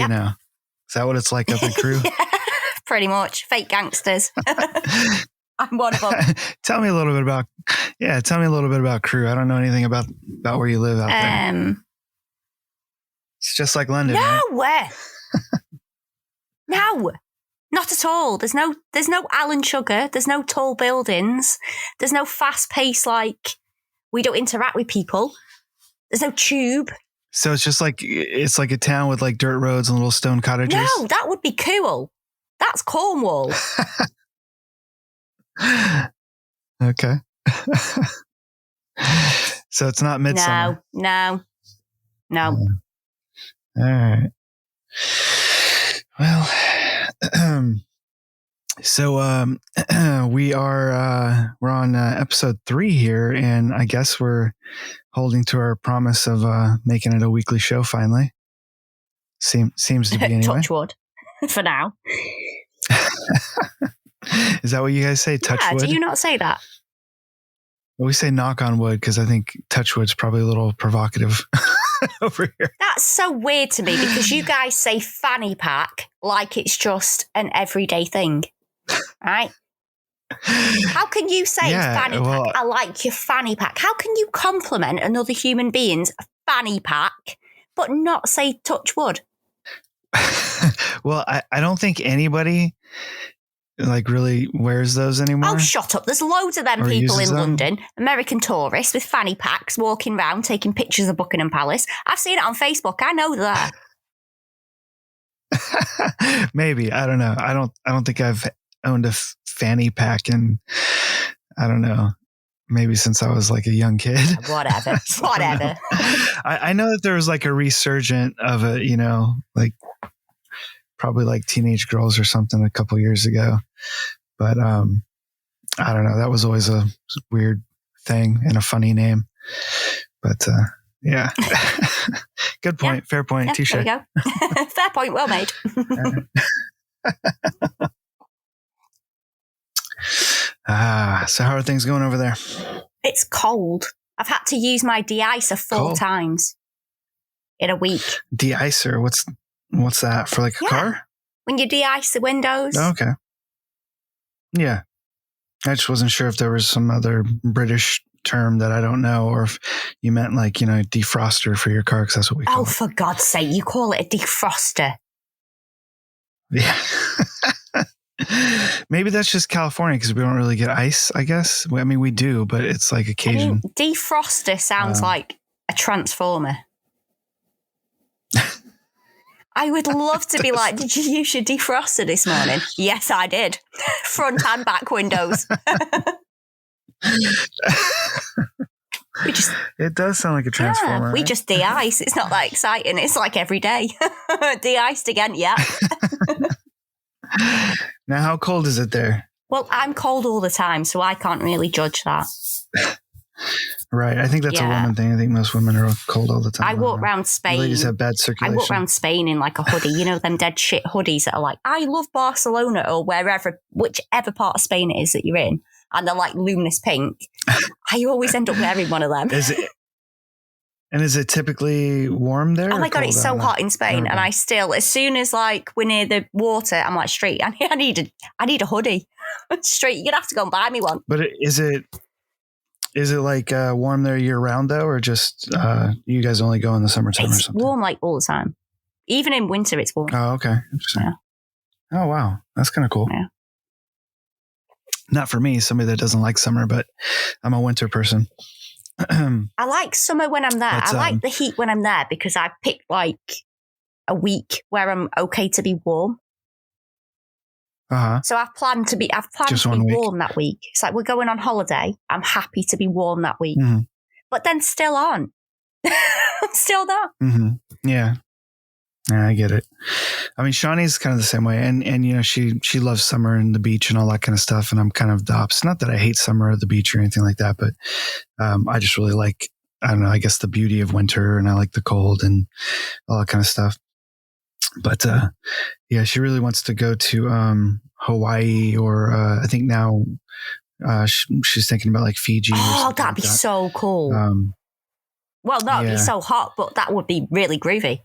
You know, is that what it's like up in Crew? Yeah, pretty much. Fake gangsters. I'm one of them. Tell me a little bit about Crew. I don't know anything about where you live out there. It's just like London. No, right? No, not at all. There's no Alan Sugar. There's no tall buildings. There's no fast pace. Like, we don't interact with people. There's no tube. So it's like a town with like dirt roads and little stone cottages. No, that would be cool. That's Cornwall. Okay. So it's not midsummer. No. All right. Well, so we're on episode 3 here, and I guess we're holding to our promise of making it a weekly show finally. Seems to be anyway. Touch wood for now. Is that what you guys say? Touch wood? Do you not say that? We say knock on wood because I think touch wood's probably a little provocative over here. That's so weird to me because you guys say fanny pack like it's just an everyday thing, right? How can you say fanny pack? I like your fanny pack. How can you compliment another human being's fanny pack but not say touch wood? Well, I don't think anybody like really wears those anymore. Oh, shut up. There's loads of them people in London, American tourists with fanny packs walking around taking pictures of Buckingham Palace. I've seen it on Facebook. I know that. Maybe. I don't know. I don't think I've owned a fanny pack in, I don't know, maybe since I was like a young kid. Whatever. I know that there was like a resurgent of it, you know, like probably like teenage girls or something a couple years ago. But I don't know. That was always a weird thing and a funny name. But yeah. Good point. Yeah. Fair point. Yeah, Touche. there you go. Fair point. Well made. So how are things going over there? It's cold. I've had to use my de-icer 4 times in a week. De-icer? What's that? For like a car? When you de-ice the windows. Oh, okay. Yeah. I just wasn't sure if there was some other British term that I don't know, or if you meant like, you know, defroster for your car, because that's what we call it. Oh, for God's sake, you call it a defroster. Yeah. Maybe that's just California because we don't really get ice, I guess. I mean, we do, but it's like occasion. Defroster sounds like a transformer. I would love to be like, did you use your defroster this morning? Yes, I did. Front and back windows. It does sound like a transformer. Yeah, we just de-ice. It's not that exciting. It's like every day. De-iced again, yeah. Now, how cold is it there? Well, I'm cold all the time, so I can't really judge that. Right. I think that's a woman thing. I think most women are cold all the time. I walk around Spain. Ladies have bad circulation. I walk around Spain in like a hoodie. You know, them dead shit hoodies that are like, I love Barcelona or whichever part of Spain it is that you're in. And they're like luminous pink. I always end up wearing one of them. Is it typically warm there? Oh my God, it's so hot in Spain. And I still, as soon as like we're near the water, I'm like, straight, I need a hoodie. Straight, you're going to have to go and buy me one. But is it like warm there year round though? Or just you guys only go in the summertime or something? It's warm like all the time. Even in winter, it's warm. Oh, okay. Interesting. Yeah. Oh, wow. That's kind of cool. Yeah. Not for me, somebody that doesn't like summer, but I'm a winter person. I like summer when I'm there. I like the heat when I'm there because I picked like a week where I'm okay to be warm. So I've planned to be warm that week. It's like we're going on holiday. I'm happy to be warm that week, but then still on. I'm still not. Mm-hmm. Yeah. Yeah, I get it. I mean, Shawnee's kind of the same way. And you know, she loves summer and the beach and all that kind of stuff. And I'm kind of the opposite. Not that I hate summer or the beach or anything like that, but I just really like, I don't know, I guess the beauty of winter, and I like the cold and all that kind of stuff. But yeah, she really wants to go to Hawaii, or I think now she's thinking about like Fiji. Oh, that'd be so cool. Well, that'd be so hot, but that would be really groovy.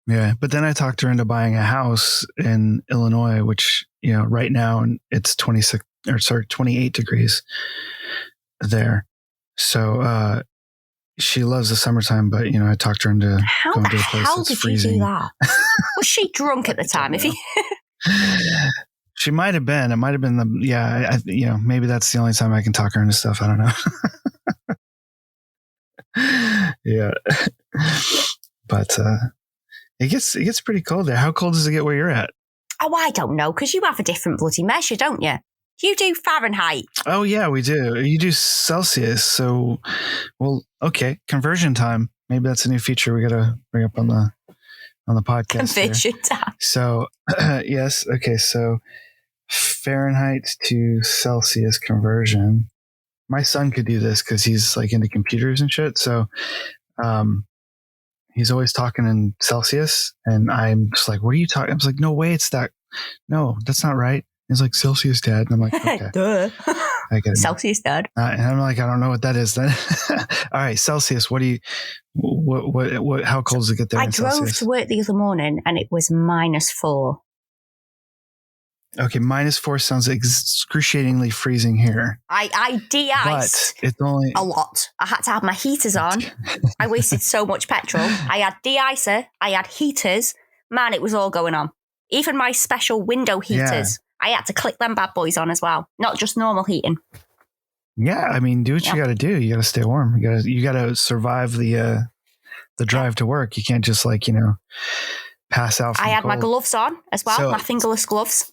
Yeah. But then I talked her into buying a house in Illinois, which, right now it's 28 degrees there. So, she loves the summertime, but I talked her into going to a place that's freezing. How did you do that? Was she drunk at the time? She might have been. It might have been maybe that's the only time I can talk her into stuff. I don't know. Yeah, but it gets pretty cold there. How cold does it get where you're at? Oh, I don't know, because you have a different bloody measure, don't you? You do Fahrenheit. Oh yeah, we do. You do Celsius. So, well, okay, conversion time. Maybe that's a new feature we got to bring up on the podcast. Conversion time. So, yes, okay. So, Fahrenheit to Celsius conversion. My son could do this because he's like into computers and shit. So, he's always talking in Celsius, and I'm just like, "What are you talking?" I was like, "No way, it's that. No, that's not right." He's like, "Celsius, Dad." And I'm like, "Okay, duh." I get it. Celsius, Dad. And I'm like, "I don't know what that is." Then, all right, Celsius. What? How cold does it get there? I in drove Celsius? to work the other morning, and it was -4. Okay, -4 sounds excruciatingly freezing here. I de-iced but it's only a lot. I had to have my heaters on. I wasted so much petrol. I had de-icer. I had heaters. Man, it was all going on. Even my special window heaters. Yeah. I had to click them bad boys on as well. Not just normal heating. Yeah, I mean, do what you got to do. You got to stay warm. You got to survive the drive to work. You can't just pass out. I had my gloves on as well, my fingerless gloves,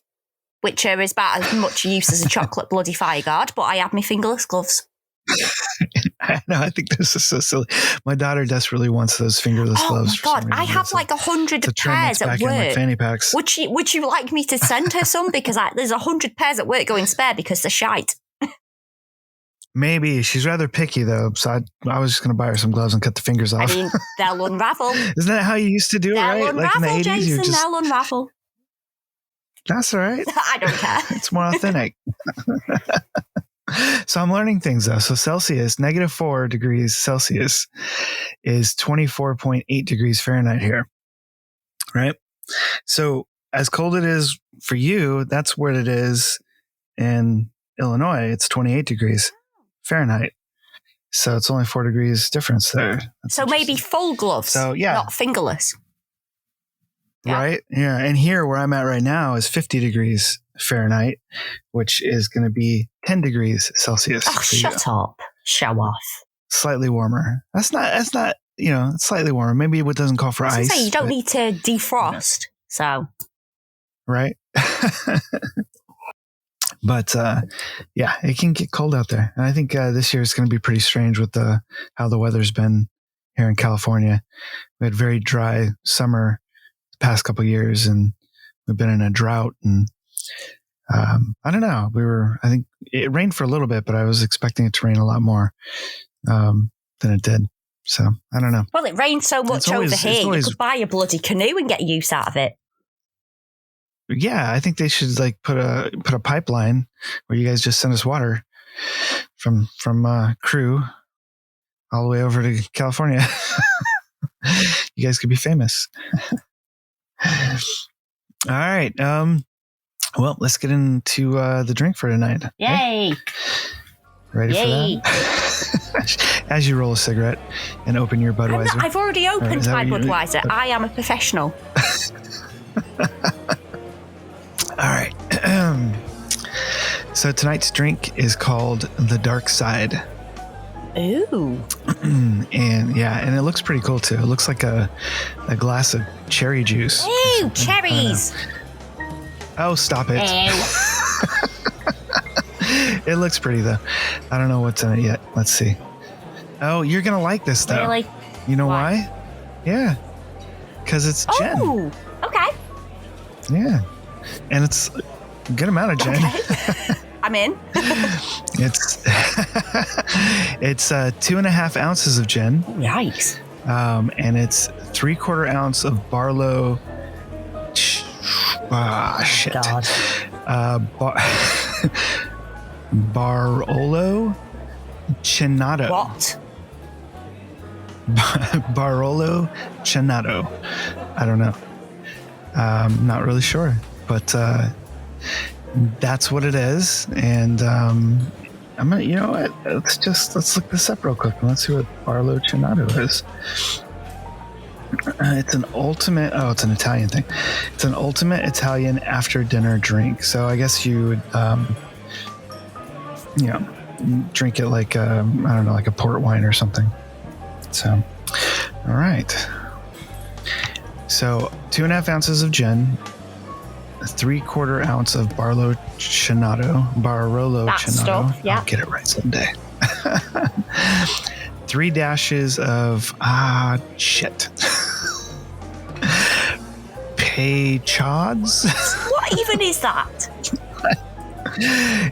which are about as much use as a chocolate bloody fire guard. But I had my fingerless gloves. I know. I think this is so silly. My daughter desperately wants those fingerless gloves. Oh my God! I have 100 pairs at work. Fanny packs. Would you like me to send her some? Because there's 100 pairs at work going spare because they're shite. Maybe. She's rather picky though, so I was just going to buy her some gloves and cut the fingers off. I mean, they'll unravel. Isn't that how you used to do it? Right? Unravel, like in the 80s, Jason, they'll unravel. That's all right. I don't care. It's more authentic. So I'm learning things though. So Celsius, -4 degrees Celsius is 24.8 degrees Fahrenheit here. Right? So as cold it is for you, that's what it is in Illinois. It's 28 degrees Fahrenheit. So it's only 4 degrees difference there. So maybe full gloves, not fingerless. Yeah. Right? Yeah. And here where I'm at right now is 50 degrees Fahrenheit, which is going to be 10 degrees Celsius. Oh, shut up. Show off. Slightly warmer. That's not, it's slightly warmer. Maybe it doesn't call for ice. You don't need to defrost. So. Right. But, it can get cold out there. And I think this year is going to be pretty strange with how the weather's been here in California. We had very dry summer the past couple of years, and we've been in a drought, and I don't know. I think it rained for a little bit, but I was expecting it to rain a lot more than it did. So I don't know. Well, it rained so much over here. You could buy a bloody canoe and get use out of it. Yeah, I think they should put a pipeline where you guys just send us water from Crew all the way over to California. You guys could be famous. All right. Well, let's get into the drink for tonight. Yay! Okay? Ready for that? As you roll a cigarette and open your Budweiser. I've already opened my Budweiser. I am a professional. All right. So tonight's drink is called The Dark Side. Ooh. And it looks pretty cool too. It looks like a glass of cherry juice. Ew, cherries. Oh, stop it. It looks pretty though. I don't know what's in it yet. Let's see. Oh, you're going to like this though. Really? You know why? Yeah. Because it's gin. Oh, okay. Yeah. And it's a good amount of gin. Okay. I'm in. It's 2.5 ounces of gin. Yikes. And it's 3/4 ounce of Barolo. Shit. God. Barolo Cinato. What? Barolo Cinato. I don't know. Not really sure, but that's what it is. And I'm gonna, you know what? Let's look this up real quick and let's see what Barlow Cinato is. It's an ultimate. Oh, it's an Italian thing. It's an ultimate Italian after dinner drink. So I guess you would, drink it like I don't know, like a port wine or something. So, all right. So 2.5 ounces of gin, 3/4 ounce of Barolo Cinato. Stuff, yeah. I'll get it right someday. 3 dashes of Peychaud's. What even is that?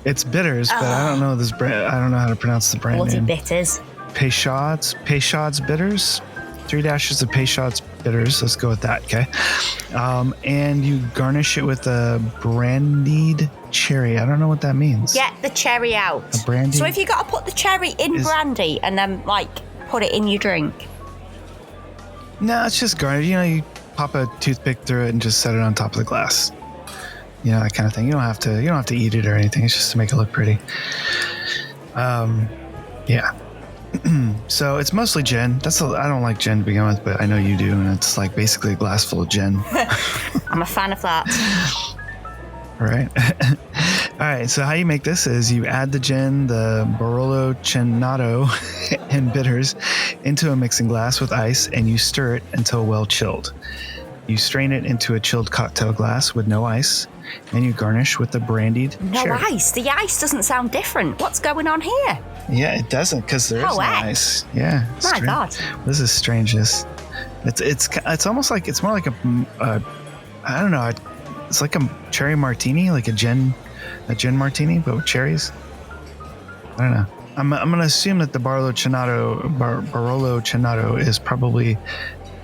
It's bitters, but I don't know this brand. I don't know how to pronounce the brand Bloody name. bitters. Peychaud's bitters. 3 dashes of Peychaud's bitters. Let's go with that. Okay. And you garnish it with a brandied cherry. I don't know what that means. Get the cherry out. A brandy. So if you got to put the cherry in brandy and then put it in your drink. No, it's just garnish. You know, you pop a toothpick through it and just set it on top of the glass. You know, that kind of thing. You don't have to eat it or anything. It's just to make it look pretty. Yeah. So it's mostly gin. I don't like gin to begin with, but I know you do, and it's like basically a glass full of gin. I'm a fan of that. Right. All right. So how you make this is you add the gin, the Barolo Cinato, and bitters into a mixing glass with ice, and you stir it until well chilled. You strain it into a chilled cocktail glass with no ice, and you garnish with the brandied cherry. No ice. The ice doesn't sound different. What's going on here? Yeah, it doesn't, because there's no ice. Yeah. My God. This is strangeness. It's almost like, it's more like I don't know. It's like a cherry martini, like a gin martini, but with cherries. I don't know. I'm going to assume that the Barolo Cinato is probably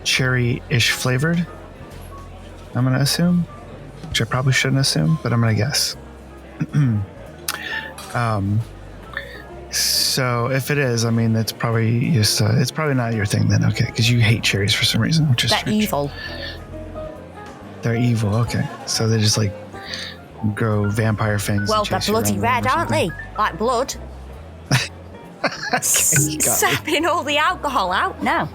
cherry-ish flavored. I'm going to assume, which I probably shouldn't assume, but I'm going to guess. So if it is, I mean, it's probably just, it's probably not your thing then. Okay. Because you hate cherries for some reason, which is strange. Evil. They're evil. Okay. So they just like grow vampire fangs. Well, they're bloody red, aren't they? Like blood. Sapping all the alcohol out. No.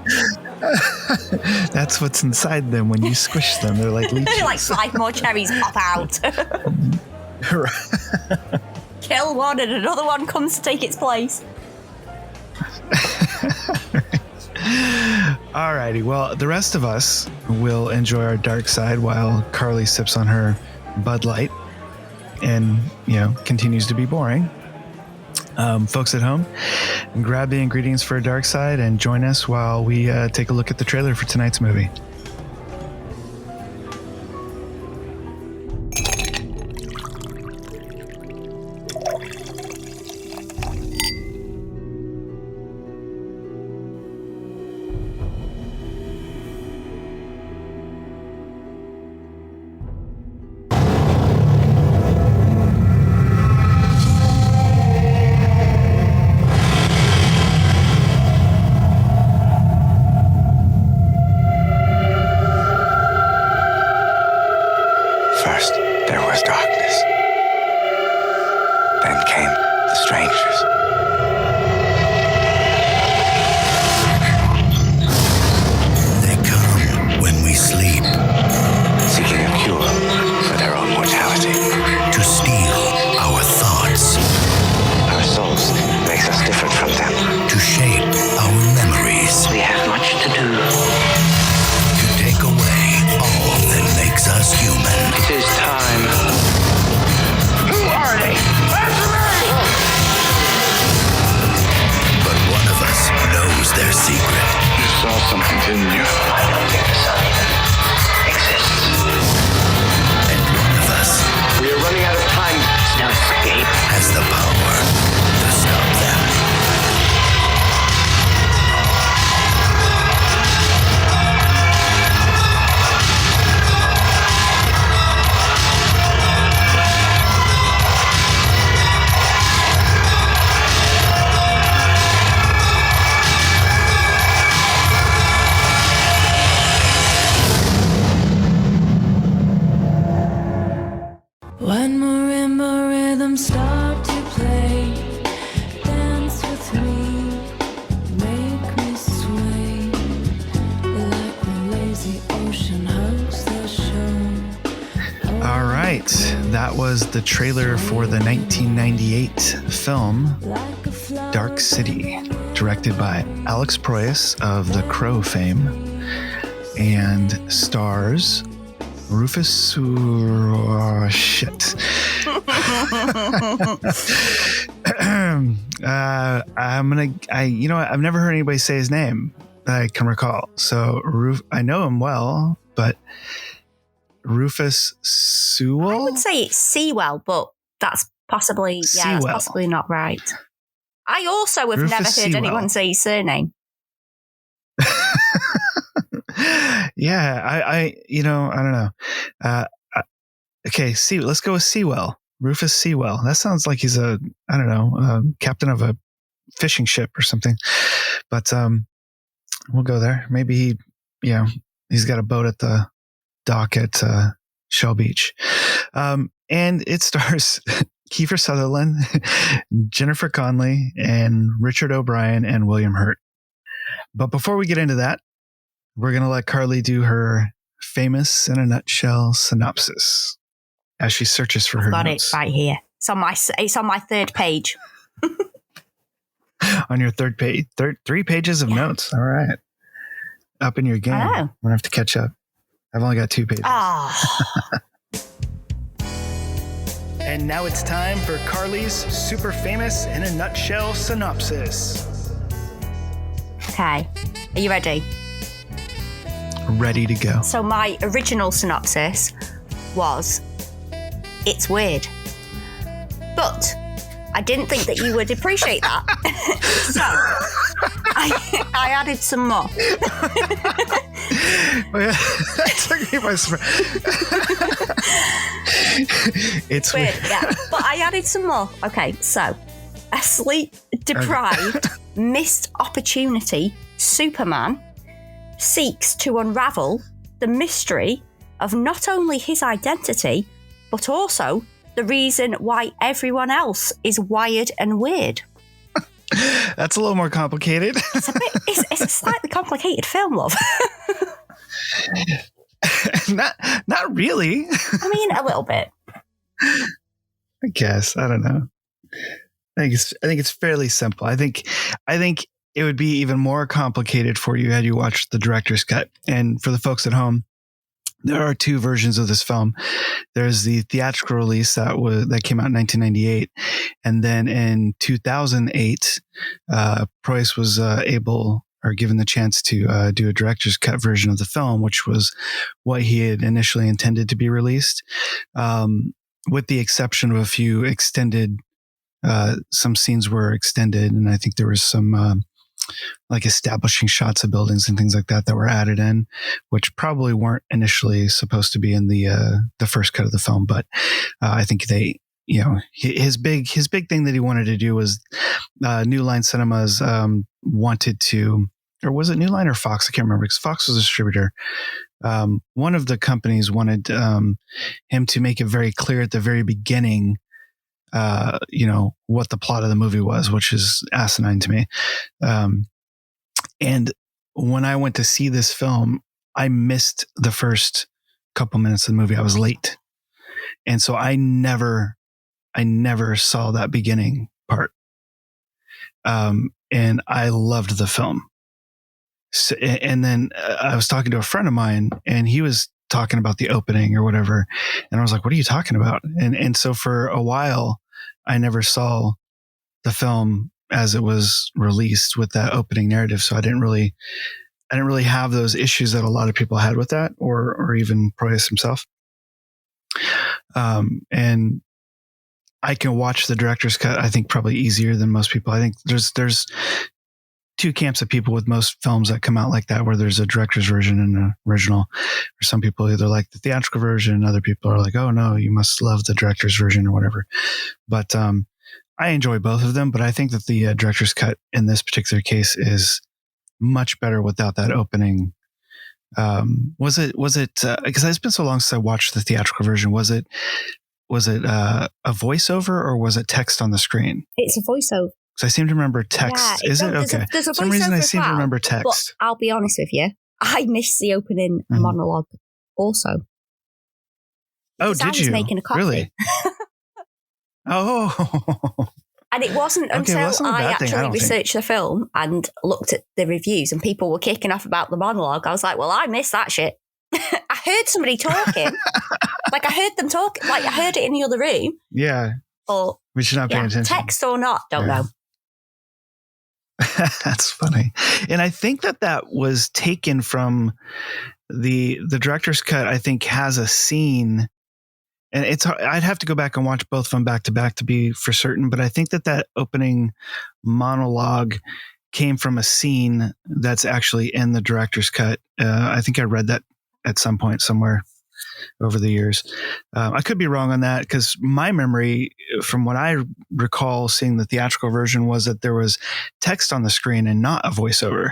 That's what's inside them when you squish them. They're like leeches. Like 5 more cherries pop out. Kill one and another one comes to take its place. Alrighty, well, the rest of us will enjoy our dark side while Carly sips on her Bud Light and, continues to be boring. Folks at home, grab the ingredients for a dark side and join us while we take a look at the trailer for tonight's movie. right. That was the trailer for the 1998 film Dark City, directed by Alex Proyas of The Crow fame, and stars Rufus. Oh, shit. I've never heard anybody say his name that I can recall. So I know him well, but Rufus Sewell? I would say it's Sewell, but that's possibly not right. I also have never heard anyone say his surname. Yeah, I don't know. Okay, let's go with Sewell. Rufus Sewell. That sounds like he's captain of a fishing ship or something. But we'll go there. Maybe he's got a boat at the dock at Shell Beach. And it stars Kiefer Sutherland, Jennifer Connelly, and Richard O'Brien and William Hurt. But before we get into that, we're going to let Carly do her famous in a nutshell synopsis as she searches for her notes. Got it right here. It's on my third page. On your third page, 3 pages of notes. All right. Up in your game. I'm going to have to catch up. I've only got 2 pages. And now it's time for Carly's super famous in a nutshell synopsis. Okay. Are you ready? Ready to go. So my original synopsis was, it's weird. But I didn't think that you would appreciate that. So I added some more. Oh, yeah. That took me by surprise. It's weird. Yeah. But I added some more. Okay, so a sleep-deprived, missed opportunity Superman seeks to unravel the mystery of not only his identity, but also the reason why everyone else is wired and weird. That's a little more complicated. It's a slightly complicated film, love. Not really. I mean, a little bit. I guess. I don't know. I think it's fairly simple. I think it would be even more complicated for you had you watched the director's cut. And for the folks at home, there are 2 versions of this film. There's the theatrical release that came out in 1998, and then in 2008, Preuss was given the chance to do a director's cut version of the film, which was what he had initially intended to be released, with the exception of a few extended. Some scenes were extended, and I think there was some like establishing shots of buildings and things like that were added in, which probably weren't initially supposed to be in the first cut of the film. But I think they, his big thing that he wanted to do was New Line Cinemas wanted to, or was it New Line or Fox? I can't remember, because Fox was a distributor. One of the companies wanted him to make it very clear at the very beginning what the plot of the movie was, which is asinine to me. And when I went to see this film, I missed the first couple minutes of the movie. I was late. And so I never saw that beginning part. And I loved the film. So, and then I was talking to a friend of mine, and he was talking about the opening or whatever. And I was like, what are you talking about? And so for a while, I never saw the film as it was released with that opening narrative. So I didn't really have those issues that a lot of people had with that, or even Proyas himself. And I can watch the director's cut, I think, probably easier than most people. I think there's 2 camps of people with most films that come out like that, where there's a director's version and an original. Or some people either like the theatrical version, and other people are like, oh no, you must love the director's version or whatever. But I enjoy both of them, but I think that the director's cut in this particular case is much better without that opening. Was it because it's been so long since I watched the theatrical version, was it a voiceover, or was it text on the screen? It's a voiceover. Because I seem to remember text. Yeah, Is it? Okay. There's a For some reason I seem to remember text. But I'll be honest with you, I missed the opening monologue also. because I was making a coffee. Really? Oh. And it wasn't until I actually researched the film and looked at the reviews and people were kicking off about the monologue. I was like, well, I missed that shit. I heard somebody talking. Like I heard them talk. Like I heard it in the other room. Yeah. But we should not pay attention. Text or not, don't know. That's funny. And I think that was taken from the director's cut. I think has a scene. And I'd have to go back and watch both of them back to back to be for certain. But I think that opening monologue came from a scene that's actually in the director's cut. I think I read that at some point somewhere over the years. I could be wrong on that because my memory from what I recall seeing the theatrical version was that there was text on the screen and not a voiceover.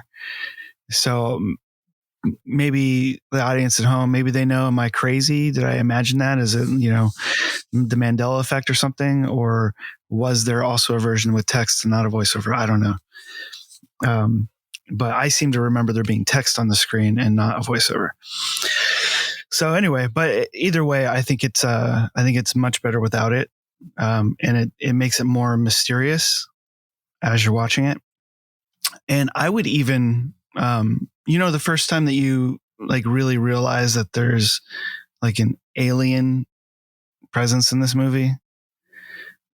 So maybe the audience at home, maybe they know, am I crazy? Did I imagine that? Is it, the Mandela effect or something? Or was there also a version with text and not a voiceover? I don't know. But I seem to remember there being text on the screen and not a voiceover. So anyway, but either way, I think it's much better without it. And it makes it more mysterious as you're watching it. And I would even, the first time that you like really realize that there's like an alien presence in this movie,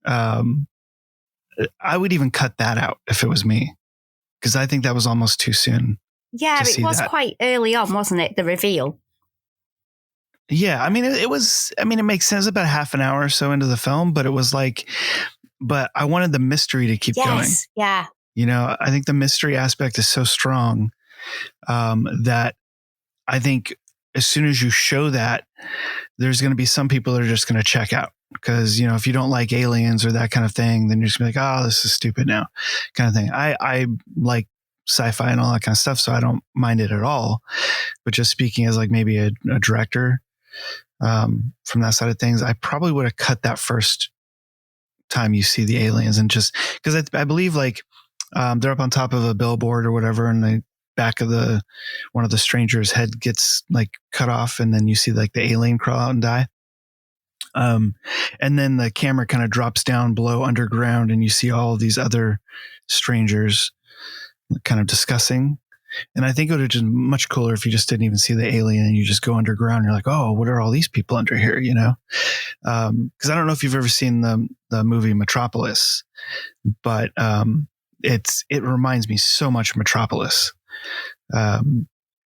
I would even cut that out if it was me, because I think that was almost too soon. Yeah, it was quite early on, wasn't it? The reveal. Yeah, I mean, it makes sense about half an hour or so into the film, but it was like, but I wanted the mystery to keep going. Yeah. I think the mystery aspect is so strong that I think as soon as you show that, there's going to be some people that are just going to check out because, if you don't like aliens or that kind of thing, then you're just going to be like, oh, this is stupid now kind of thing. I like sci-fi and all that kind of stuff, so I don't mind it at all. But just speaking as like maybe a director from that side of things, I probably would have cut that first time you see the aliens, and just because I believe like they're up on top of a billboard or whatever, and the back of one of the strangers' head gets like cut off, and then you see like the alien crawl out and die. And then the camera kind of drops down below underground, and you see all of these other strangers kind of discussing. And I think it would have been much cooler if you just didn't even see the alien and you just go underground. You're like, oh, what are all these people under here? Because I don't know if you've ever seen the movie Metropolis, but it reminds me so much of Metropolis.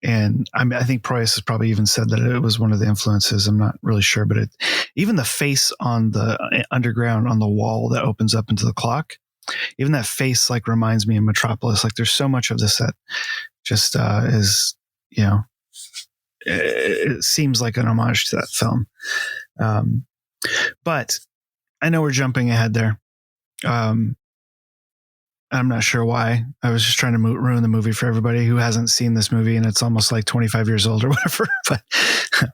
And I think Proyas has probably even said that it was one of the influences. I'm not really sure, but even the face on the underground on the wall that opens up into the clock, even that face like reminds me of Metropolis. Like there's so much of this that just is, it seems like an homage to that film. But I know we're jumping ahead there. I'm not sure why. I was just trying to ruin the movie for everybody who hasn't seen this movie, and it's almost like 25 years old or whatever, but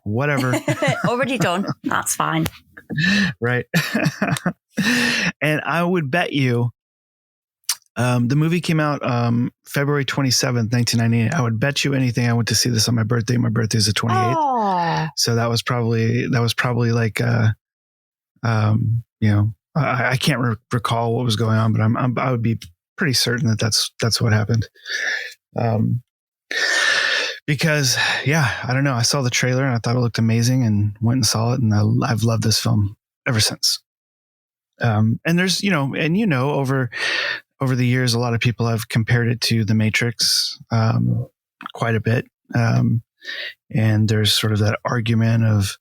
whatever. Already done. That's fine. Right. And I would bet you the movie came out February 27th, 1998. I would bet you anything I went to see this on my birthday. My birthday is the 28th. Oh. So that was probably like, I can't recall what was going on, but I would be pretty certain that that's what happened. Because I don't know. I saw the trailer and I thought it looked amazing and went and saw it, and I've loved this film ever since. And there's, over the years, a lot of people have compared it to The Matrix quite a bit. And there's sort of that argument of,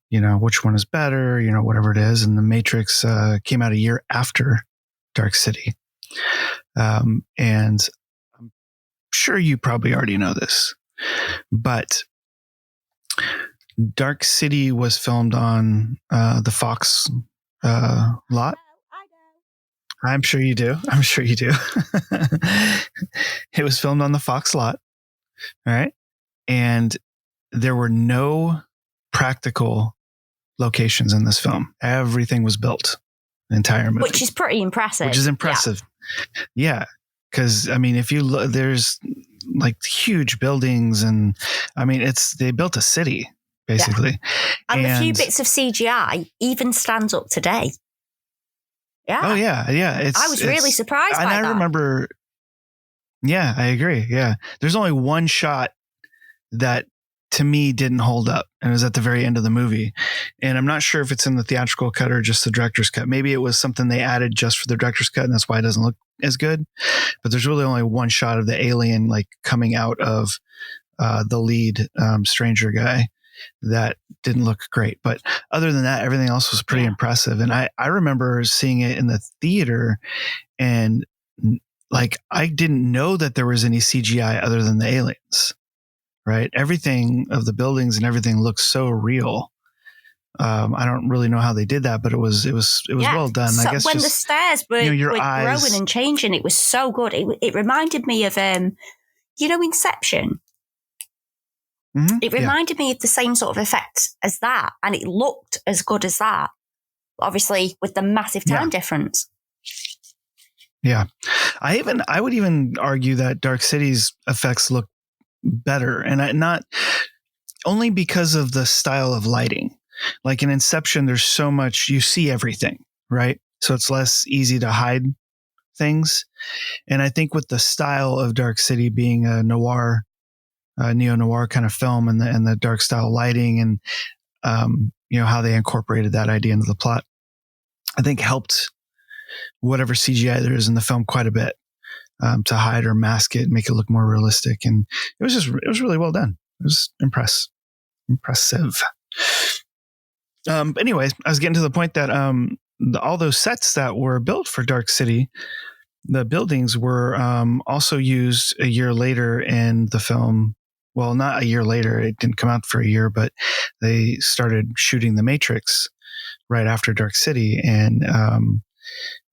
which one is better, whatever it is. And The Matrix came out a year after Dark City. And I'm sure you probably already know this, but Dark City was filmed on the Fox lot. I'm sure you do. It was filmed on the Fox lot. All right. And there were no practical locations in this film. Everything was built, the entire movie. Which is pretty impressive. Which is impressive. Yeah. Because, I mean, if you look, there's like huge buildings, and I mean, they built a city, basically. And the few bits of CGI even stands up today. Yeah. Oh, yeah. I was really surprised by that. I remember. Yeah, I agree. Yeah. There's only one shot that to me didn't hold up, and it was at the very end of the movie. And I'm not sure if it's in the theatrical cut or just the director's cut. Maybe it was something they added just for the director's cut, and that's why it doesn't look as good. But there's really only one shot of the alien like coming out of the lead stranger guy that didn't look great. But other than that, everything else was pretty impressive. And I remember seeing it in the theater, and like I didn't know that there was any CGI other than the aliens, right? Everything of the buildings and everything looks so real. I don't really know how they did that, but it was well done. So I guess when the stairs were, your were eyes growing and changing, it was so good. It reminded me of Inception. Mm-hmm. It reminded me of the same sort of effect as that, and it looked as good as that. Obviously, with the massive time difference. Yeah, I would even argue that Dark City's effects look better, and not only because of the style of lighting. Like in Inception, there's so much, you see everything, right? So it's less easy to hide things. And I think with the style of Dark City being a noir, neo-noir kind of film, and the dark style lighting, and how they incorporated that idea into the plot, I think helped whatever CGI there is in the film quite a bit, to hide or mask it and make it look more realistic. And it was really well done. It was impressive. Anyways, I was getting to the point that all those sets that were built for Dark City, the buildings were also used a year later in the film. Well, not a year later. It didn't come out for a year, but they started shooting The Matrix right after Dark City, and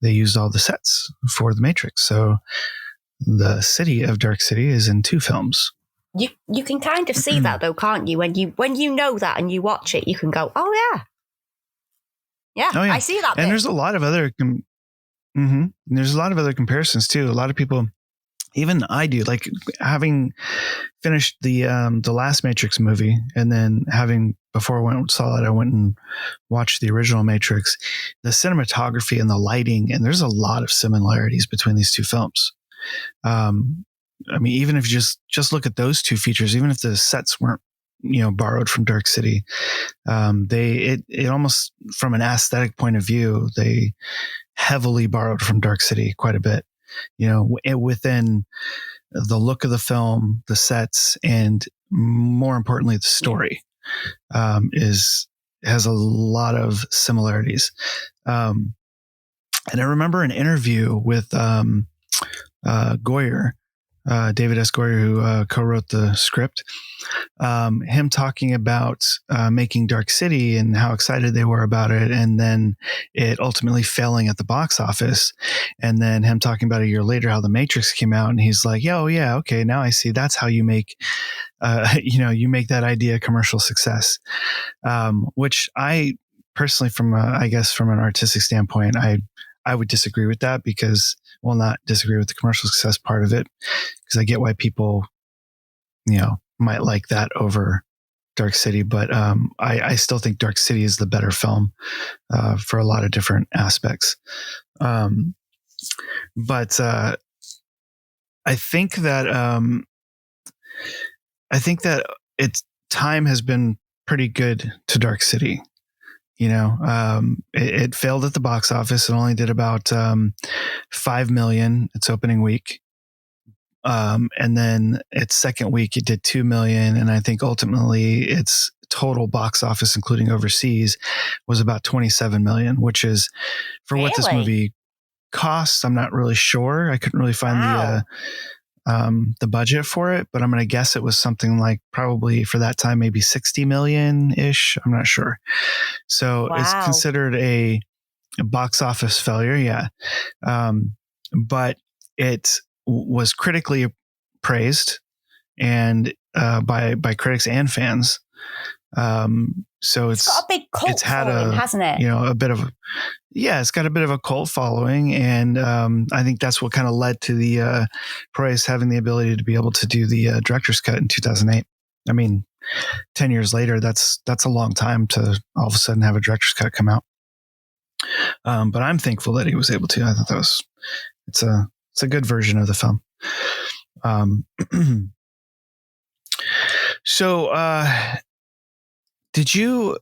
they used all the sets for The Matrix. So the city of Dark City is in 2 films. You can kind of see that though, can't you? When you know that and you watch it, you can go, oh yeah, I see that. And there's a lot of other there's a lot of other comparisons too. A lot of people, even I do, like having finished the last Matrix movie, and then before I went and saw it, I went and watched the original Matrix. The cinematography and the lighting, and there's a lot of similarities between these 2 films. I mean, even if you just look at those 2 features, even if the sets weren't, borrowed from Dark City, it almost, from an aesthetic point of view, they heavily borrowed from Dark City quite a bit. Within the look of the film, the sets, and more importantly, the story, has a lot of similarities. And I remember an interview with Goyer, David S. Goyer, who co-wrote the script, him talking about making Dark City and how excited they were about it, and then it ultimately failing at the box office, and then him talking about a year later how The Matrix came out, and he's like, "Yeah, oh yeah, okay, now I see. That's how you make, you make that idea a commercial success." Which I personally, from an artistic standpoint, I would disagree with that, because, well, not disagree with the commercial success part of it, because I get why people, might like that over Dark City. But I still think Dark City is the better film for a lot of different aspects. But I think that its time has been pretty good to Dark City. It failed at the box office. It only did about 5 million its opening week. And then its second week, it did 2 million. And I think ultimately its total box office, including overseas, was about 27 million, which is, for what this movie cost, I'm not really sure. I couldn't really find the budget for it, but I'm going to guess it was something like, probably for that time, maybe 60 million ish. I'm not sure. So it's considered a box office failure. Yeah. But it was critically praised, and by critics and fans. So it's got a big cult following, hasn't it? It's got a bit of a cult following, and I think that's what kind of led to the Price having the ability to be able to do the director's cut in 2008. I mean, 10 years later, that's a long time to all of a sudden have a director's cut come out. But I'm thankful that he was able to. I thought it's a good version of the film. So, did you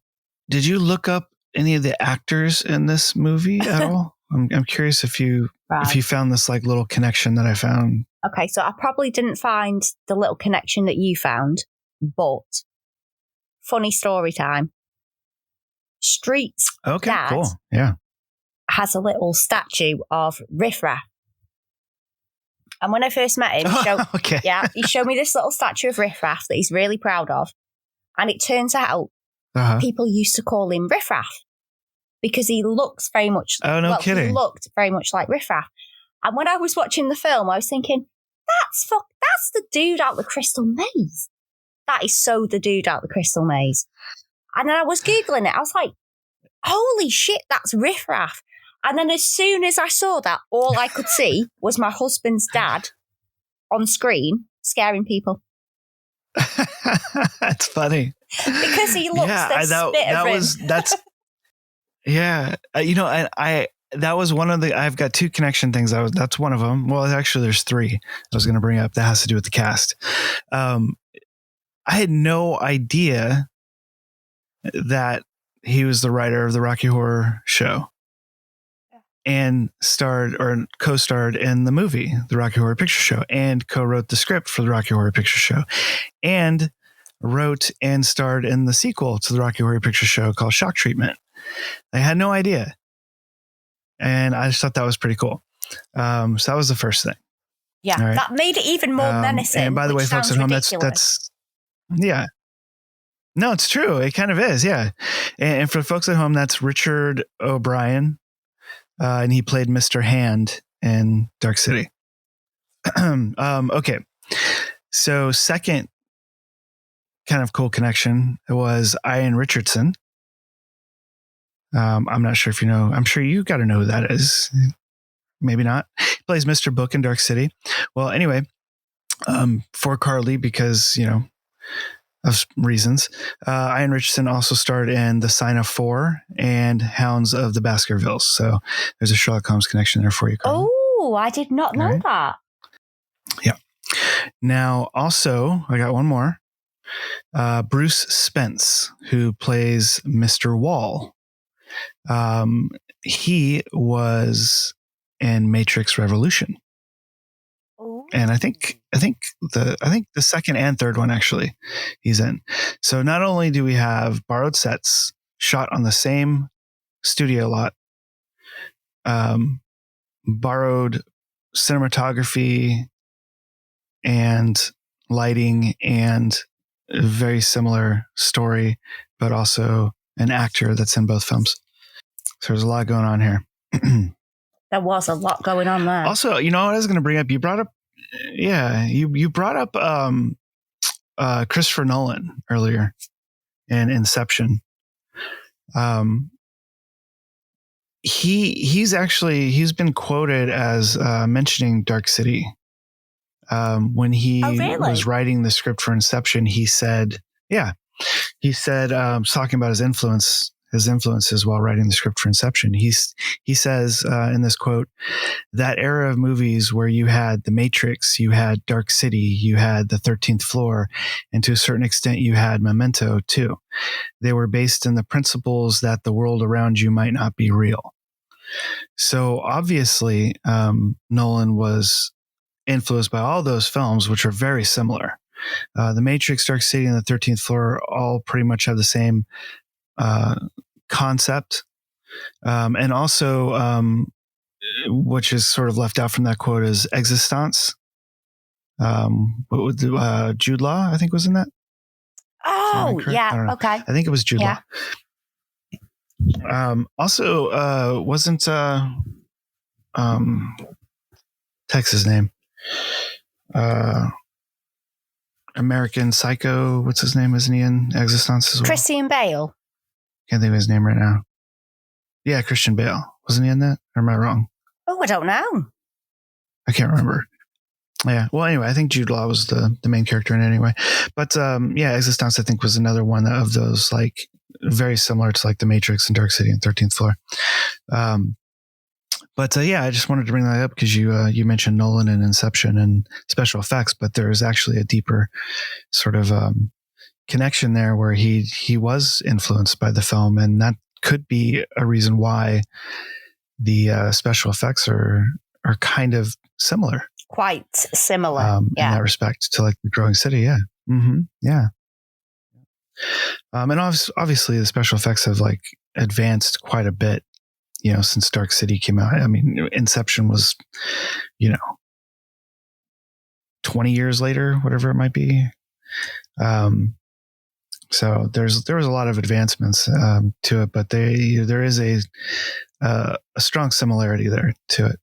look up any of the actors in this movie at all? I'm curious if you found this like little connection that I found. Okay, so I probably didn't find the little connection that you found, but funny story time. Street's dad cool. Yeah. has a little statue of Riff Raff. And when I first met him, he showed me this little statue of Riff Raff that he's really proud of. And it turns out people used to call him Riff Raff because he looks very much. Kidding. He looked very much like Riff Raff. And when I was watching the film, I was thinking, that's the dude out the Crystal Maze. That is so the dude out the Crystal Maze. And then I was Googling it. I was like, holy shit, that's Riff Raff. And then as soon as I saw that, all I could see was my husband's dad on screen scaring people. That's funny. Because he looks that was one of the, I've got two connection things. That's one of them. Well, actually there's three I was going to bring up that has to do with the cast. I had no idea that he was the writer of the Rocky Horror Show and co-starred in the movie, the Rocky Horror Picture Show, and co-wrote the script for the Rocky Horror Picture Show, and wrote and starred in the sequel to the Rocky Horror Picture Show called Shock Treatment. I had no idea. And I just thought that was pretty cool. So that was the first thing. Yeah, right. That made it even more menacing. And by the way, folks at home, that's yeah. No, it's true. It kind of is, yeah. And for the folks at home, that's Richard O'Brien. And he played Mr. Hand in Dark City. Okay. So second kind of cool connection was Ian Richardson. I'm not sure if you know. I'm sure you got to know who that is. Maybe not. He plays Mr. Book in Dark City. Well, anyway, for Carly, because, of reasons, Ian Richardson also starred in The Sign of Four and Hounds of the Baskervilles. So there's a Sherlock Holmes connection there for you, Carly. Oh, I did not know that. Yeah. Now, also, I got one more. Bruce Spence, who plays Mr. Wall. He was in Matrix Revolution. And I think the second and third one actually he's in. So not only do we have borrowed sets shot on the same studio lot, borrowed cinematography and lighting and a very similar story, but also an actor that's in both films. So there's a lot going on here. There was a lot going on there. Also, what I was going to bring up, you brought up Christopher Nolan earlier in Inception. He's been quoted as mentioning Dark City. When he was writing the script for Inception, he said, talking about his influences while writing the script for Inception. He says in this quote, that era of movies where you had The Matrix, you had Dark City, you had The 13th Floor, and to a certain extent you had Memento too. They were based in the principles that the world around you might not be real. So obviously, Nolan was influenced by all those films, which are very similar. The Matrix, Dark City, and The 13th Floor all pretty much have the same concept. And also, which is sort of left out from that quote, is existence. Jude Law, I think, was in that. Oh, yeah. Okay. I think it was Jude Law. Also, wasn't Texas name? American Psycho. What's his name? Isn't he in Existence as well? Christian Bale. Can't think of his name right now. Yeah, Christian Bale. Wasn't he in that? Or am I wrong? Oh, I don't know. I can't remember. Yeah. Well, anyway, I think Jude Law was the main character in it anyway. But Existence, I think, was another one of those, like, very similar to like The Matrix and Dark City and 13th Floor. I just wanted to bring that up because you mentioned Nolan and Inception and special effects, but there is actually a deeper sort of connection there where he was influenced by the film, and that could be a reason why the special effects are kind of similar. Quite similar, in that respect to like the growing city. Yeah. Mm-hmm. Yeah. And obviously the special effects have like advanced quite a bit, since Dark City came out. I mean, Inception was, 20 years later, whatever it might be. So there was a lot of advancements to it, but there is a strong similarity there to it.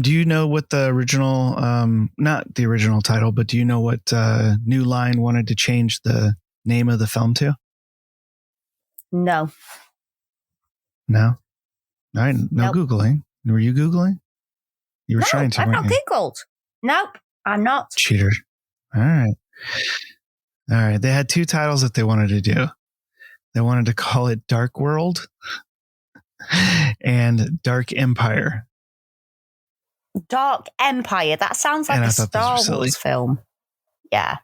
Do you know what the original, not the original title, but do you know what New Line wanted to change the name of the film to? No. No? All right. No nope. Googling. Were you Googling? You were trying to, I've not Googled. Nope, I'm not. Cheater. All right. They had two titles that they wanted to do. They wanted to call it Dark World and Dark Empire. Dark Empire. That sounds like a Star Wars film. Yeah.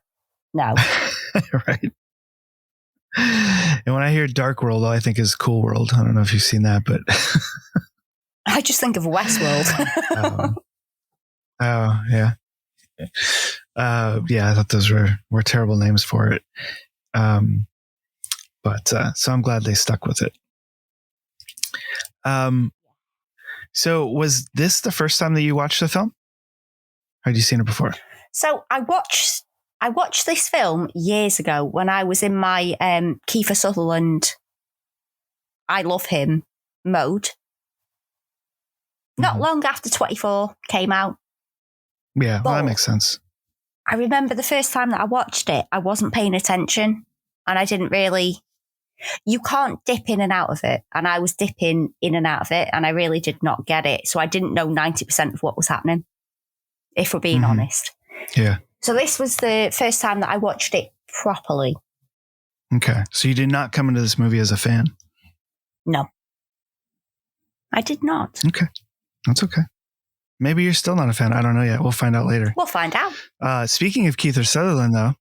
No. Right. And when I hear Dark World, all I think is Cool World. I don't know if you've seen that, but I just think of Westworld. Oh, yeah. I thought those were terrible names for it. So I'm glad they stuck with it. So was this the first time that you watched the film? Or had you seen it before? So I watched this film years ago when I was in my Kiefer Sutherland, I love him mode. Not long after 24 came out. Yeah, well, that makes sense. I remember the first time that I watched it, I wasn't paying attention and I didn't really... You can't dip in and out of it. And I was dipping in and out of it and I really did not get it. So I didn't know 90% of what was happening, if we're being honest. Yeah. So this was the first time that I watched it properly. Okay. So you did not come into this movie as a fan? No. I did not. Okay. That's okay. Maybe you're still not a fan. I don't know yet. We'll find out later. We'll find out. Speaking of Kiefer Sutherland, though,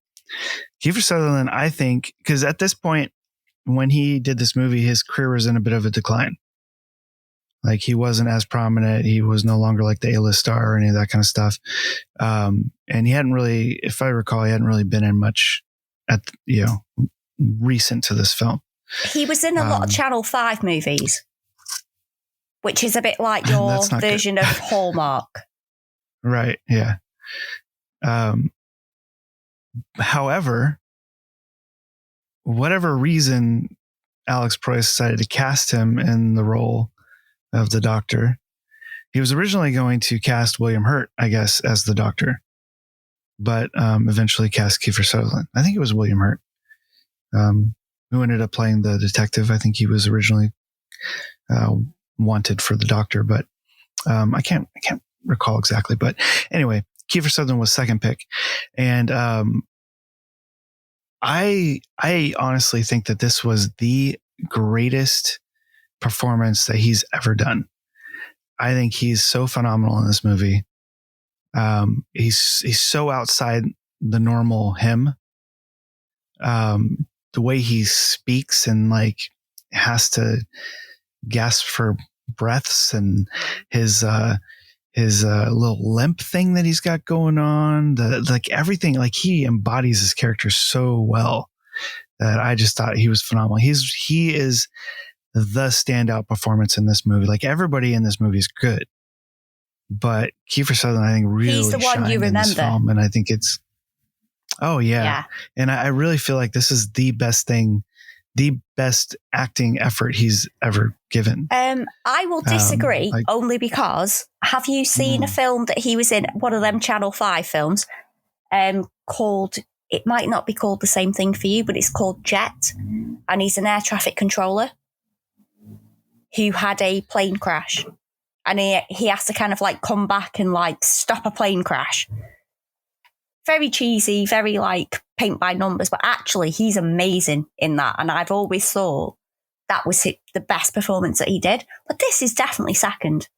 Kiefer Sutherland, I think, because at this point, when he did this movie, his career was in a bit of a decline. Like he wasn't as prominent. He was no longer like the A-list star or any of that kind of stuff. And he hadn't really, if I recall, he hadn't really been in much recent to this film. He was in a lot of Channel 5 movies, which is a bit like your version of Hallmark. Right. Yeah. However, whatever reason Alex Proyas decided to cast him in the role of the Doctor, he was originally going to cast William Hurt, I guess, as the Doctor, but eventually cast Kiefer Sutherland. I think it was William Hurt, who ended up playing the detective. I think he was originally wanted for the Doctor, but I can't recall exactly. But anyway, Kiefer Sutherland was second pick, and I honestly think that this was the greatest performance that he's ever done. I think he's so phenomenal in this movie. He's so outside the normal him. The way he speaks and like has to gasp for breaths, and his little limp thing that he's got going on, everything, like he embodies his character so well that I just thought he was phenomenal. He is the standout performance in this movie. Like everybody in this movie is good, but Kiefer Sutherland, I think, really he's the one you remember in this film, and I think it's and I really feel like this is the best acting effort he's ever given. I will disagree only because have you seen a film that he was in, one of them Channel 5 films, called, it might not be called the same thing for you, but it's called Jet, and he's an air traffic controller who had a plane crash and he has to kind of like come back and like stop a plane crash. Very cheesy, very like paint by numbers, but actually he's amazing in that. And I've always thought that was the best performance that he did. But this is definitely second.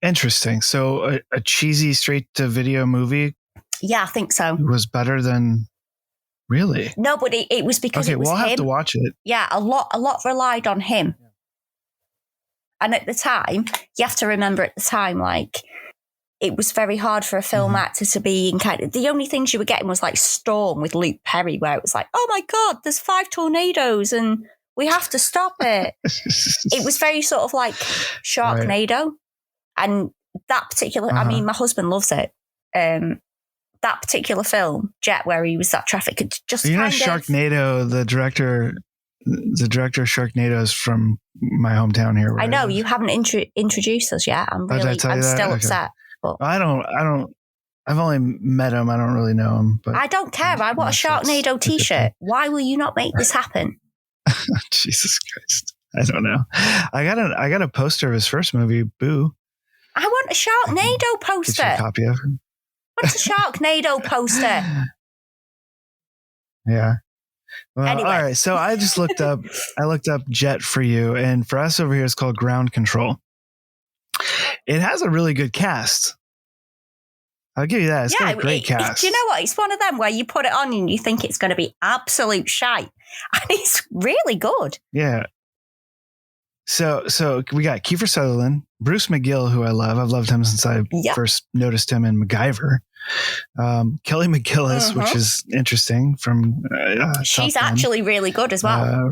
Interesting. So a cheesy straight-to-video movie? Yeah, I think so. Was better than... Really? No, but it was because it was him. I'll have to watch it. Yeah, a lot relied on him. And at the time, you have to remember at the time, like, it was very hard for a film actor to be in kind of... The only things you were getting was like Storm with Luke Perry, where it was like, oh my God, there's 5 tornadoes and we have to stop it. It was very sort of like Sharknado. Right. And that particular... I mean, my husband loves it. That particular film, Jet, where he was that traffic, just Sharknado, the director of Sharknado is from my hometown here. I know you haven't introduced us yet. I'm still upset. But I've only met him. I don't really know him. But I don't care. I want a Sharknado T-shirt. Why will you not make this happen? Jesus Christ! I don't know. I got a poster of his first movie, Boo. I want a Sharknado poster. Get you a copy of it. What's a Sharknado poster? Yeah. Well, anyway. All right. So I just looked up Jet for you, and for us over here, it's called Ground Control. It has a really good cast. I'll give you that. It's got a great cast. Do you know what? It's one of them where you put it on and you think it's going to be absolute shite, and it's really good. Yeah. So we got Kiefer Sutherland, Bruce McGill, who I love. I've loved him since I first noticed him in MacGyver. Kelly McGillis, which is interesting from she's actually really good as well.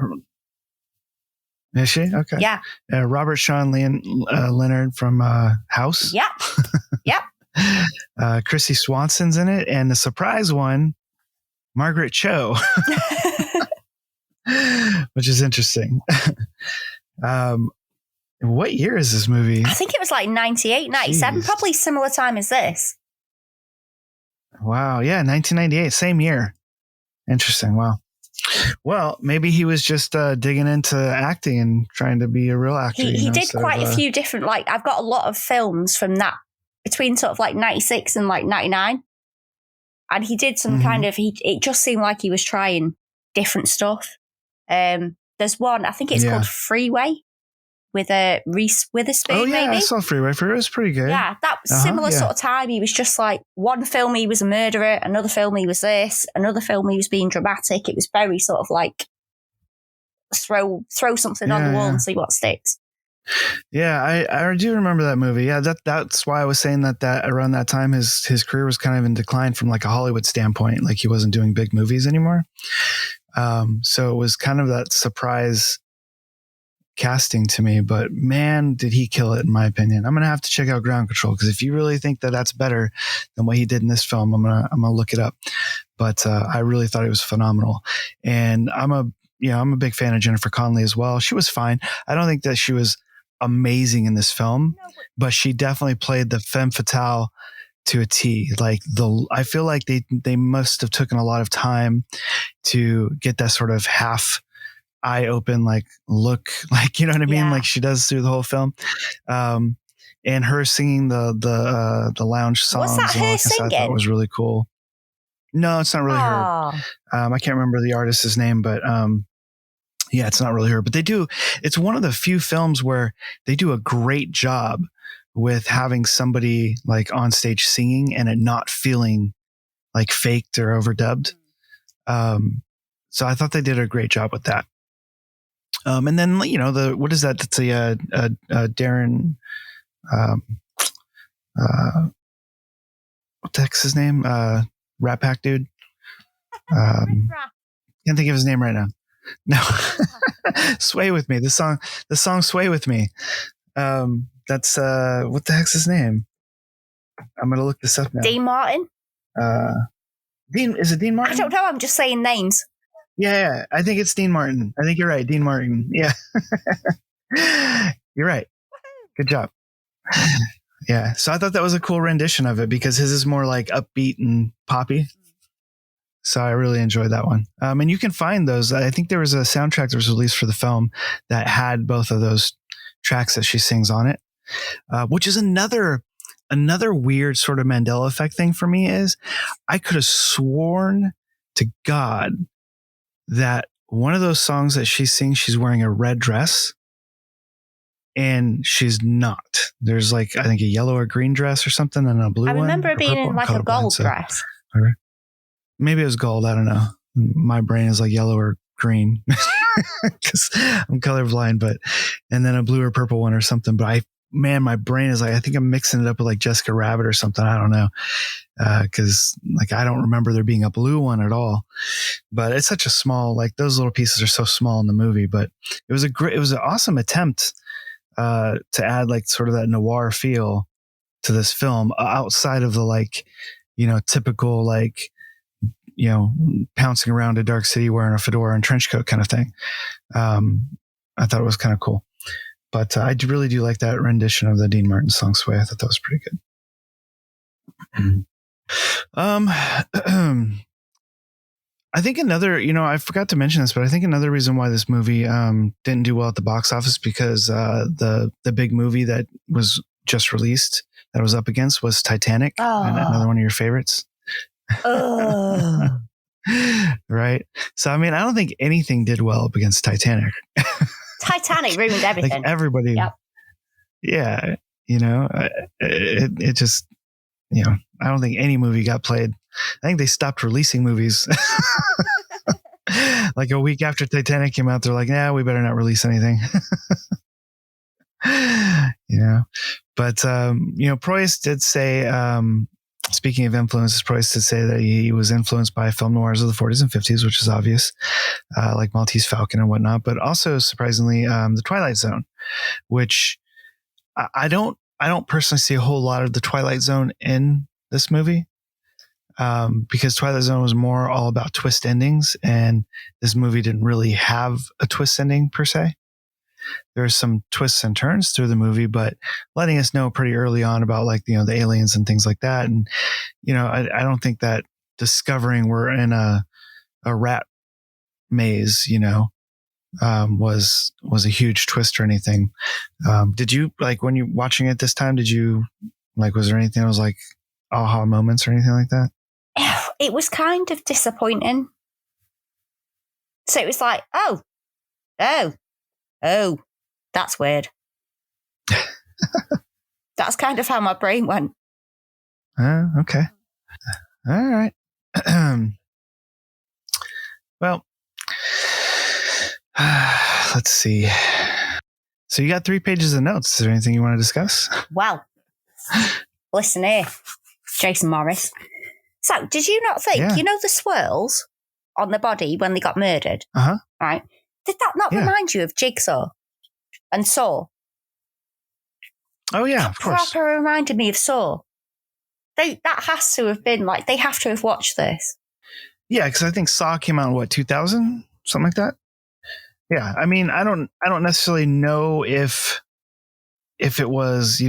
Is she? Okay. Yeah. Robert Sean Leonard from House. Yep. Chrissy Swanson's in it, and the surprise one, Margaret Cho, which is interesting. What year is this movie? I think it was like 98, 97, probably similar time as this. Wow. Yeah. 1998, same year. Interesting. Wow. Well, maybe he was just digging into acting and trying to be a real actor. He did quite a few different, like, I've got a lot of films from that between sort of like 96 and like 99. And he did some kind of, it just seemed like he was trying different stuff. There's one, I think it's called Freeway with Reese Witherspoon. Oh, yeah, maybe. I saw Freeway. Freeway was pretty good. Yeah, that similar sort of time. He was just like, one film he was a murderer, another film he was this, another film he was being dramatic. It was very sort of like throw something on the wall and see what sticks. Yeah, I do remember that movie. Yeah, that's why I was saying that around that time his career was kind of in decline from like a Hollywood standpoint. Like he wasn't doing big movies anymore. So it was kind of that surprise casting to me, but man, did he kill it in my opinion. I'm going to have to check out Ground Control, because if you really think that that's better than what he did in this film, I'm going to look it up. But I really thought it was phenomenal. And I'm a big fan of Jennifer Connelly as well. She was fine. I don't think that she was amazing in this film, but she definitely played the femme fatale to a T. Like I feel like they must have taken a lot of time to get that sort of half eye open, like look, like, you know what I mean? Like she does through the whole film. And her singing the lounge songs. Was that her singing? I thought was really cool. No, it's not really her. I can't remember the artist's name, but yeah, it's not really her. But it's one of the few films where they do a great job with having somebody like on stage singing and it not feeling like faked or overdubbed. So I thought they did a great job with that. And then, what is that? That's a Darren, what the heck's his name? Rat Pack dude. Can't think of his name right now. No, Sway With Me. The song Sway With Me. That's, what the heck's his name? I'm going to look this up now. Dean Martin? Is it Dean Martin? I don't know. I'm just saying names. Yeah, I think it's Dean Martin. I think you're right. Dean Martin. Yeah. You're right. Good job. Yeah. So I thought that was a cool rendition of it, because his is more like upbeat and poppy. So I really enjoyed that one. And you can find those. I think there was a soundtrack that was released for the film that had both of those tracks that she sings on it. which is another weird sort of Mandela effect thing for me. Is I could have sworn to God that one of those songs that she sings, she's wearing a red dress, and she's not. There's like, I think, a yellow or green dress or something, and a blue one. I remember it being in like a gold dress. Maybe it was gold. I don't know. My brain is like yellow or green because I'm colorblind, and then a blue or purple one or something. But my brain is like, I think I'm mixing it up with like Jessica Rabbit or something. I don't know. Cause like, I don't remember there being a blue one at all, but it's such a small, like those little pieces are so small in the movie, but it was an awesome attempt, to add like sort of that noir feel to this film outside of the like, typical, like, pouncing around a dark city wearing a fedora and trench coat kind of thing. I thought it was kind of cool, but I really do like that rendition of the Dean Martin song Sway. I thought that was pretty good. I think another, I forgot to mention this, but I think another reason why this movie didn't do well at the box office because the big movie that was just released that was up against was Titanic, and another one of your favorites. Right. So I mean, I don't think anything did well up against Titanic. Titanic ruined everything. Like everybody. Yep. Yeah. It just, I don't think any movie got played. I think they stopped releasing movies. Like a week after Titanic came out, they're like, "Yeah, we better not release anything." But Preuss did say, speaking of influences, Preuss did say that he was influenced by film noirs of the 40s and 50s, which is obvious, like Maltese Falcon and whatnot, but also surprisingly, the Twilight Zone, which I don't personally see a whole lot of the Twilight Zone in this movie. Because Twilight Zone was more all about twist endings, and this movie didn't really have a twist ending per se. There's some twists and turns through the movie, but letting us know pretty early on about like, the aliens and things like that. And, I don't think that discovering we're in a rat maze, was a huge twist or anything. Did you like when you watching it this time, was there anything that was like aha moments or anything like that? It was kind of disappointing. So it was like, oh, that's weird. That's kind of how my brain went. Okay. All right. Well, let's see. So you got 3 pages of notes. Is there anything you want to discuss? Well, listen here, Jason Morris. So, did you not think, the swirls on the body when they got murdered? Uh-huh. Right? Did that not remind you of Jigsaw and Saw? Oh, yeah, of course. Proper reminded me of Saw. That has to have been, like, they have to have watched this. Yeah, because I think Saw came out in, 2000? Something like that? Yeah, I mean, I don't necessarily know if it was,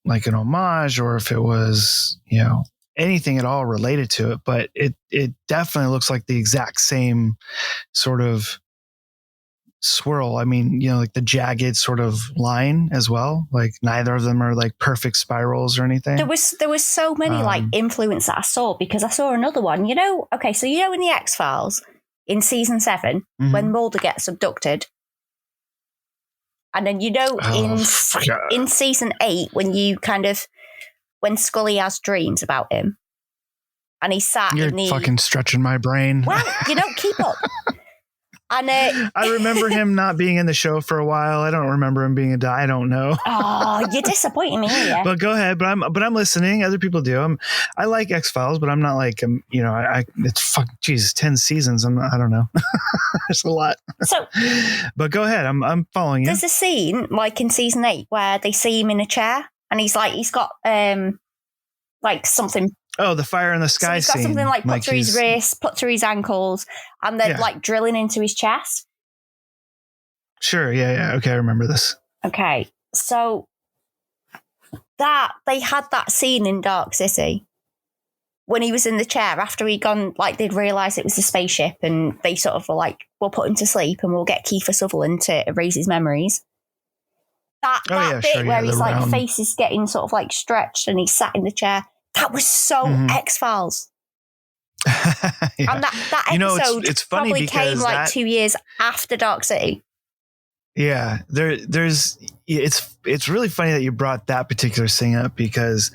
like an homage or if it was, anything at all related to it, but it definitely looks like the exact same sort of swirl. I mean, like the jagged sort of line as well. Like neither of them are like perfect spirals or anything. There was so many like influence that I saw, because I saw another one, okay, so in the X-Files in season 7, when Mulder gets abducted, and then in season 8 when Scully has dreams about him and he's sat You're in the... fucking stretching my brain. Well, keep up. And I remember him not being in the show for a while. I don't remember him being I don't know. Oh, you're disappointing me here. But go ahead. But I'm listening. Other people do. I like X-Files, but I'm not like, it's 10 seasons. I don't know. There's a lot. So, but go ahead. I'm following you. There's a scene like in season 8 where they see him in a chair and he's got like something. Oh, the fire in the sky he's got scene. Something like put through his wrists, put through his ankles, and then like drilling into his chest. Sure. Yeah. Okay. I remember this. Okay. So that they had that scene in Dark City when he was in the chair after he'd gone, like they'd realised it was a spaceship, and they sort of were like, we'll put him to sleep and we'll get Kiefer Sutherland to erase his memories. That bit where his like face is getting sort of like stretched and he's sat in the chair. That was so X-Files. Yeah. And that episode it's funny probably came like 2 years after Dark City. Yeah, it's really funny that you brought that particular thing up because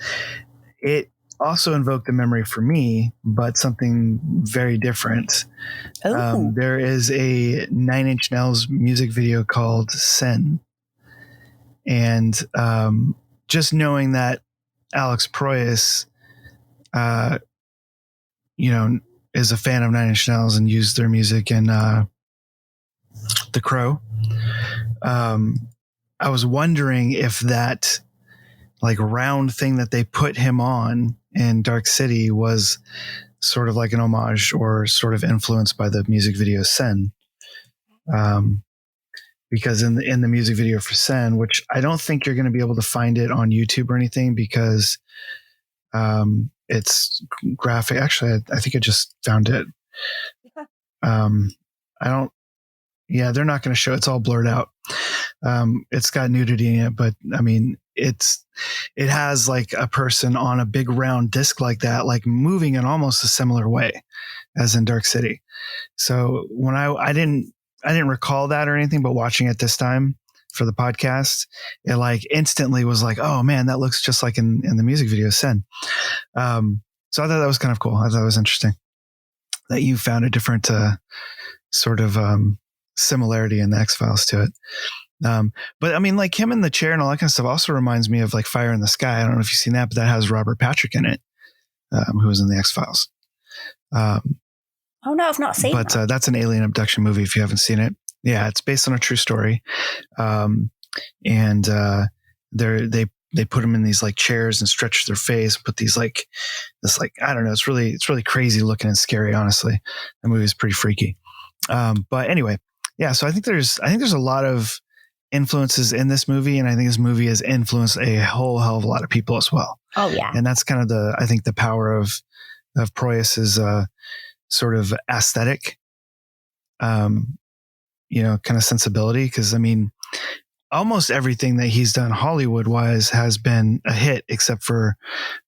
it also invoked a memory for me, but something very different. There is a 9 Inch Nails music video called Sen. And just knowing that Alex Proyas, is a fan of 9 Inch Nails and used their music in The Crow. I was wondering if that like round thing that they put him on in Dark City was sort of like an homage or sort of influenced by the music video Sen. Because in the music video for Sen, which I don't think you're going to be able to find it on YouTube or anything because it's graphic. Actually, I think I just found it. They're not going to show. It's all blurred out. It's got nudity in it, but I mean, it has like a person on a big round disc like that, like moving in almost a similar way as in Dark City. So when I didn't recall that or anything, but watching it this time for the podcast, it like instantly was like, oh man, that looks just like in the music video Sen. So I thought that was kind of cool. I thought it was interesting that you found a different sort of similarity in the X-Files to it. But I mean, like him in the chair and all that kind of stuff also reminds me of like Fire in the Sky. I don't know if you've seen that, but that has Robert Patrick in it, who was in the X-Files. Oh no, I've not seen that. But that's an alien abduction movie if you haven't seen it. Yeah, it's based on a true story. And they put them in these like chairs and stretch their face, put these like this like, I don't know, it's really crazy looking and scary, honestly. The movie is pretty freaky. But anyway, yeah, so I think there's a lot of influences in this movie, and I think this movie has influenced a whole hell of a lot of people as well. Oh yeah. And that's kind of the power of Proyas's sort of aesthetic, kind of sensibility. Because I mean, almost everything that he's done Hollywood wise has been a hit, except for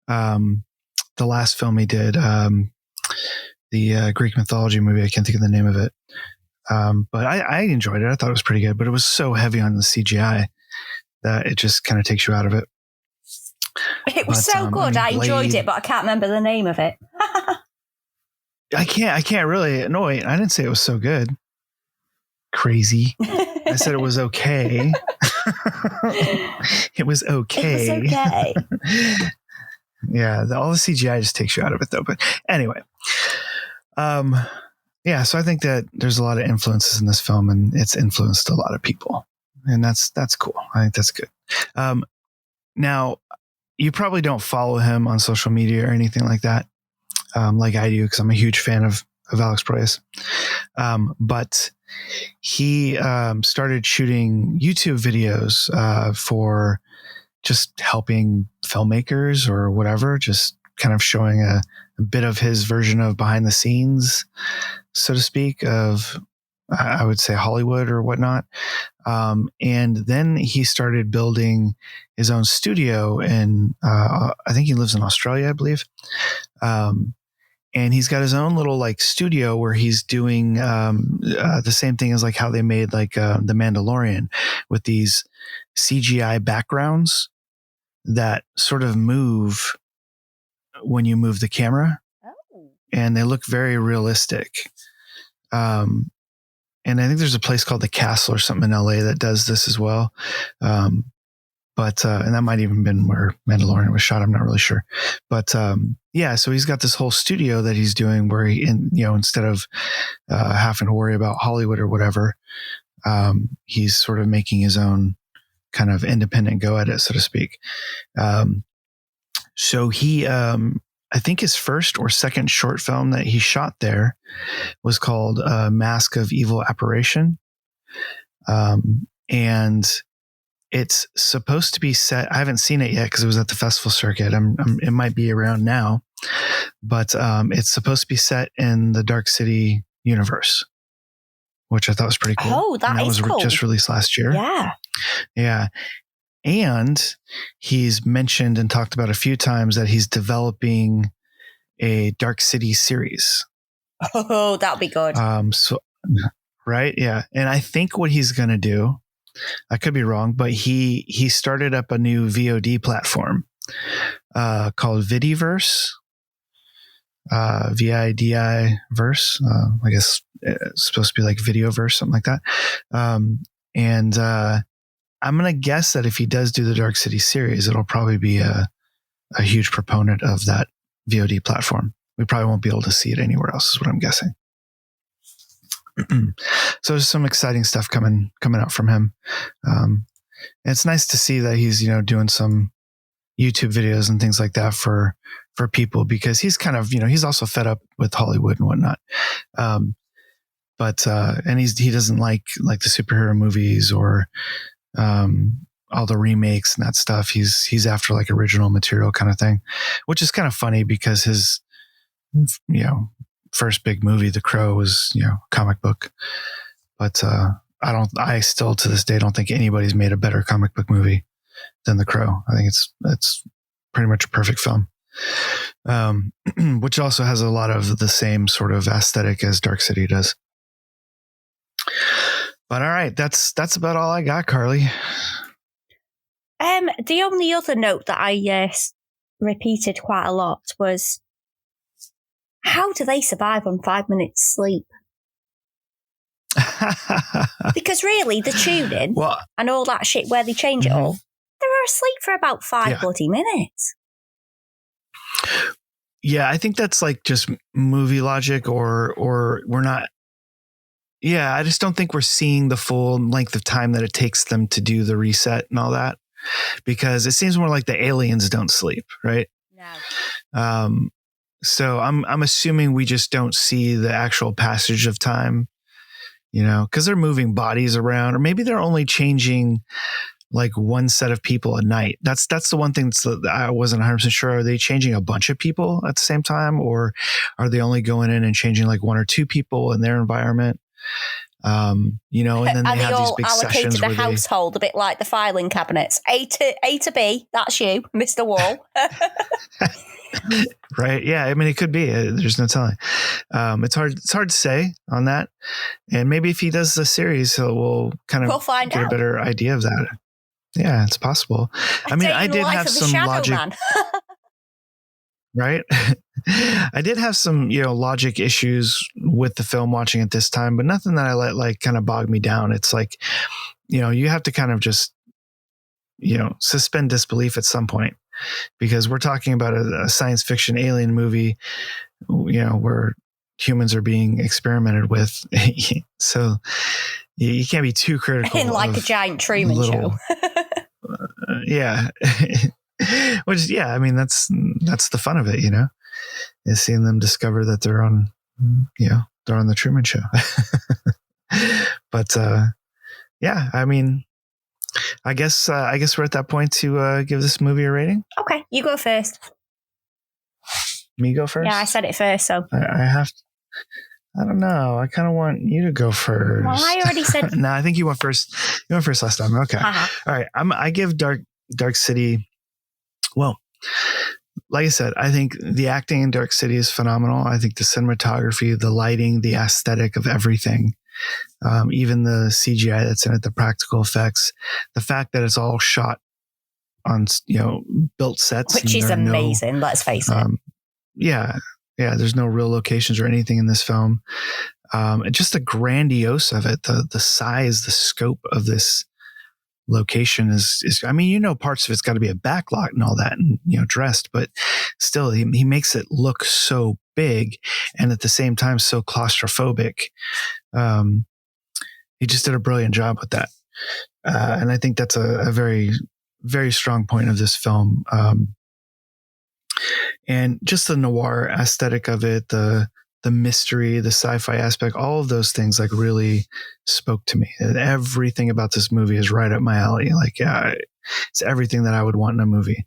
the last film he did, the Greek mythology movie. I can't think of the name of it. But I enjoyed it. I thought it was pretty good, but it was so heavy on the CGI that it just kind of takes you out of it. It was so good. I enjoyed it, but I can't remember the name of it. I can't really. No, wait, I didn't say it was so good. Crazy. I said it was okay. It was okay. It was okay. Yeah. All the CGI just takes you out of it though. But anyway, yeah, so I think that there's a lot of influences in this film, and it's influenced a lot of people, and that's cool. I think that's good. Now, you probably don't follow him on social media or anything like that, like I do, because I'm a huge fan of Alex Proyas. But he started shooting YouTube videos for just helping filmmakers or whatever, just kind of showing a bit of his version of behind the scenes, so to speak, of, I would say, Hollywood or whatnot. And then he started building his own studio in, I think he lives in Australia, I believe. And he's got his own little like studio where he's doing the same thing as like how they made like The Mandalorian, with these CGI backgrounds that sort of move when you move the camera. Oh. And they look very realistic. And I think there's a place called The Castle or something in LA that does this as well. But and that might even been where Mandalorian was shot. I'm not really sure. But yeah, so he's got this whole studio that he's doing where he, instead of having to worry about Hollywood or whatever, he's sort of making his own kind of independent go at it, so to speak. So he, I think his first or second short film that he shot there was called Mask of Evil Apparition. And it's supposed to be set. I haven't seen it yet because it was at the festival circuit. It might be around now, but it's supposed to be set in the Dark City universe, which I thought was pretty cool. Oh, that is was cool. Just released last year. Yeah. Yeah. And he's mentioned and talked about a few times that he's developing a Dark City series. Oh, that'll be good. Right. Yeah. And I think what he's going to do, I could be wrong, but he started up a new VOD platform called Vidiverse, VIDI verse. I guess it's supposed to be like Videoverse, something like that. And I'm going to guess that if he does do the Dark City series, it'll probably be a huge proponent of that VOD platform. We probably won't be able to see it anywhere else, is what I'm guessing. So there's some exciting stuff coming out from him. And it's nice to see that he's, doing some YouTube videos and things like that for people, because he's kind of, he's also fed up with Hollywood and whatnot. But he doesn't like the superhero movies or all the remakes and that stuff. He's after like original material kind of thing, which is kind of funny because his, first big movie, The Crow, was, comic book. But I still to this day don't think anybody's made a better comic book movie than The Crow. I think it's pretty much a perfect film. Which also has a lot of the same sort of aesthetic as Dark City does. But all right, that's about all I got, Carly. The only other note that I repeated quite a lot was, how do they survive on 5 minutes sleep? Because really, the tuning and all that shit where they change it all, they were asleep for about 5 bloody minutes. Yeah, I think that's like just movie logic, or we're not. Yeah, I just don't think we're seeing the full length of time that it takes them to do the reset and all that, because it seems more like the aliens don't sleep, right? No. So I'm assuming we just don't see the actual passage of time, because they're moving bodies around, or maybe they're only changing like one set of people a night. That's the one thing that I wasn't 100% sure. Are they changing a bunch of people at the same time, or are they only going in and changing like one or two people in their environment? And then they have these big sessions where allocated a household, a bit like the filing cabinets. A to B, that's you, Mr. Wall. Right. Yeah. I mean, it could be. There's no telling. It's hard to say on that. And maybe if he does the series, we'll get a better idea of that. Yeah, it's possible. I mean, I did have some logic. Right. I did have some, logic issues with the film watching it this time, but nothing that I let like kind of bog me down. It's like, you have to kind of just, suspend disbelief at some point, because we're talking about a science fiction alien movie, where humans are being experimented with. So you can't be too critical. In like a giant Truman show. Yeah. Which, I mean, that's the fun of it, is seeing them discover that they're on, they're on the Truman Show. But, I mean, I guess we're at that point to give this movie a rating. Okay, you go first. Me go first? Yeah, I said it first, so. I have to. I don't know. I kind of want you to go first. Well, I already said. No, I think you went first. You went first last time. Okay. All right. I give Dark City. Well, like I said, I think the acting in Dark City is phenomenal. I think the cinematography, the lighting, the aesthetic of everything, even the CGI that's in it, the practical effects, the fact that it's all shot on, built sets. Which is amazing, let's face it. Yeah. There's no real locations or anything in this film. And just the grandiose of it, the size, the scope of this location is I mean, parts of it's got to be a backlot and all that, and dressed, but still he makes it look so big and at the same time so claustrophobic. He just did a brilliant job with that, and I think that's a very, very strong point of this film. And just the noir aesthetic of it, the mystery, the sci-fi aspect, all of those things like really spoke to me. And everything about this movie is right up my alley. Like, it's everything that I would want in a movie.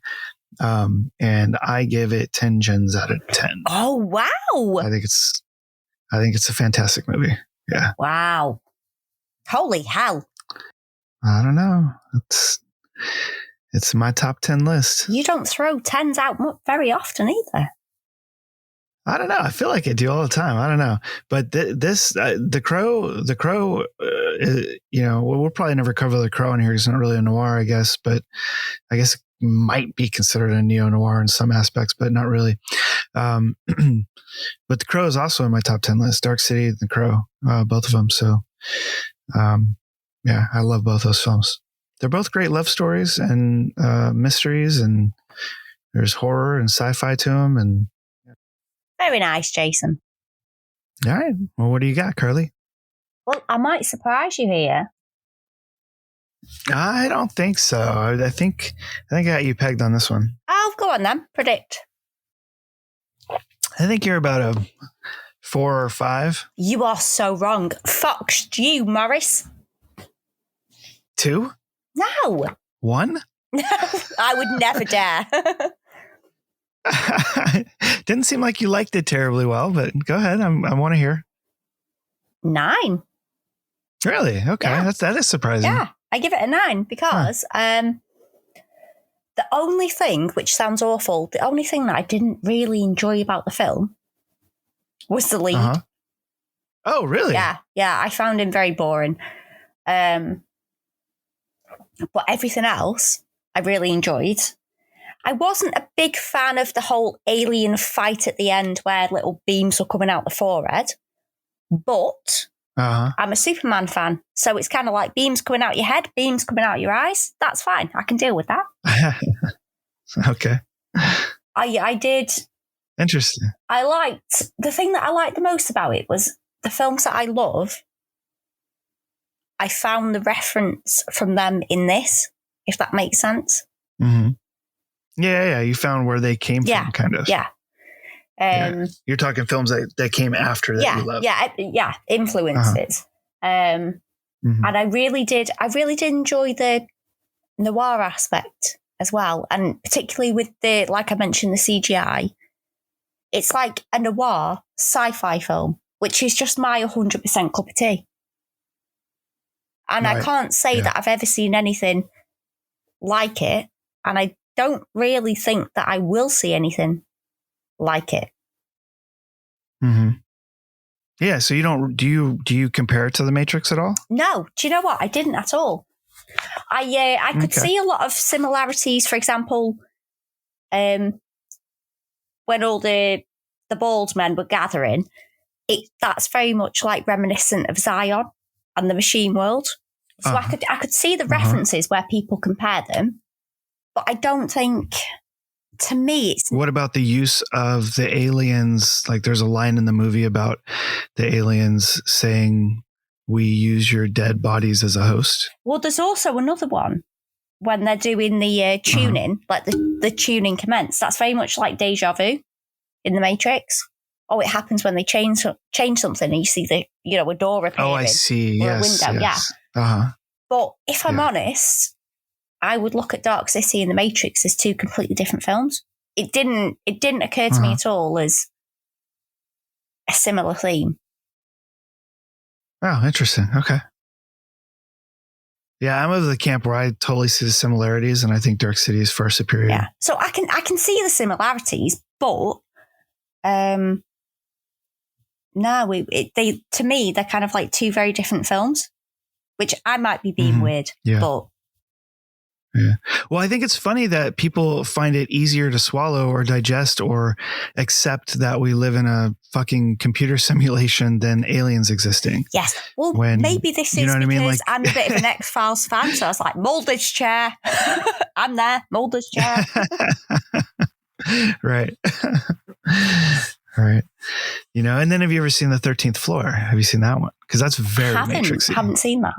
And I give it 10 gens out of 10. Oh, wow. I think it's a fantastic movie. Yeah. Wow. Holy hell. I don't know. It's my top 10 list. You don't throw 10s out very often either. I don't know. I feel like I do all the time. I don't know. But The Crow, we'll probably never cover The Crow in here. It's not really a noir, I guess. But I guess it might be considered a neo-noir in some aspects, but not really. But The Crow is also in my top 10 list. Dark City and The Crow, both of them. So, I love both those films. They're both great love stories and mysteries, and there's horror and sci-fi to them. And very nice, Jason. All right. Well, what do you got, Carly? Well, I might surprise you here. I don't think so. I think I got you pegged on this one. Oh, go on then. Predict. I think you're about a 4 or 5. You are so wrong. Foxed you, Morris. 2? No. 1? No, I would never dare. Didn't seem like you liked it terribly well, but go ahead. I want to hear. 9. Really? Okay. Yeah. That is surprising. Yeah, I give it a 9 because the only thing, which sounds awful, the only thing that I didn't really enjoy about the film was the lead. Uh-huh. Oh, really? Yeah. I found him very boring. But everything else I really enjoyed. I wasn't a big fan of the whole alien fight at the end where little beams were coming out the forehead. But I'm a Superman fan. So it's kind of like beams coming out your head, beams coming out your eyes. That's fine. I can deal with that. Okay. I did. Interesting. The thing that I liked the most about it was the films that I love. I found the reference from them in this, if that makes sense. Mm-hmm. Yeah. You found where they came from, kind of. Yeah. You're talking films that came after that you love. Yeah. Influences. And I really did enjoy the noir aspect as well. And particularly with like I mentioned, the CGI. It's like a noir sci-fi film, which is just my 100% cup of tea. And right. I can't say that I've ever seen anything like it. And I don't really think that I will see anything like it. Mm-hmm. Yeah. So do you compare it to The Matrix at all? No. Do you know what? I didn't at all. I could see a lot of similarities. For example, when all the bald men were gathering, that's very much like reminiscent of Zion and the machine world. So I could see the references where people compare them, but I don't think, to me, it's... What about the use of the aliens? Like there's a line in the movie about the aliens saying, we use your dead bodies as a host. Well, there's also another one when they're doing the tuning, like the tuning commence. That's very much like deja vu in The Matrix. Oh, it happens when they change something and you see a door appearing. Oh, I see. Or a window, yes. Yeah. But if I'm honest, I would look at Dark City and The Matrix as 2 completely different films. It didn't occur to me at all as a similar theme. Oh, interesting. Okay. Yeah, I'm of the camp where I totally see the similarities, and I think Dark City is far superior. Yeah. So I can see the similarities, but no, to me they're kind of like 2 very different films, which I might be being weird, but. Yeah. Well, I think it's funny that people find it easier to swallow or digest or accept that we live in a fucking computer simulation than aliens existing. Yes. Well, maybe this is because I'm a bit of an X-Files fan. So I was like, Mulder's chair. I'm there. Mulder's chair. Right. Right. And then have you ever seen The 13th Floor? Have you seen that one? Because that's very Matrixy. Haven't seen that.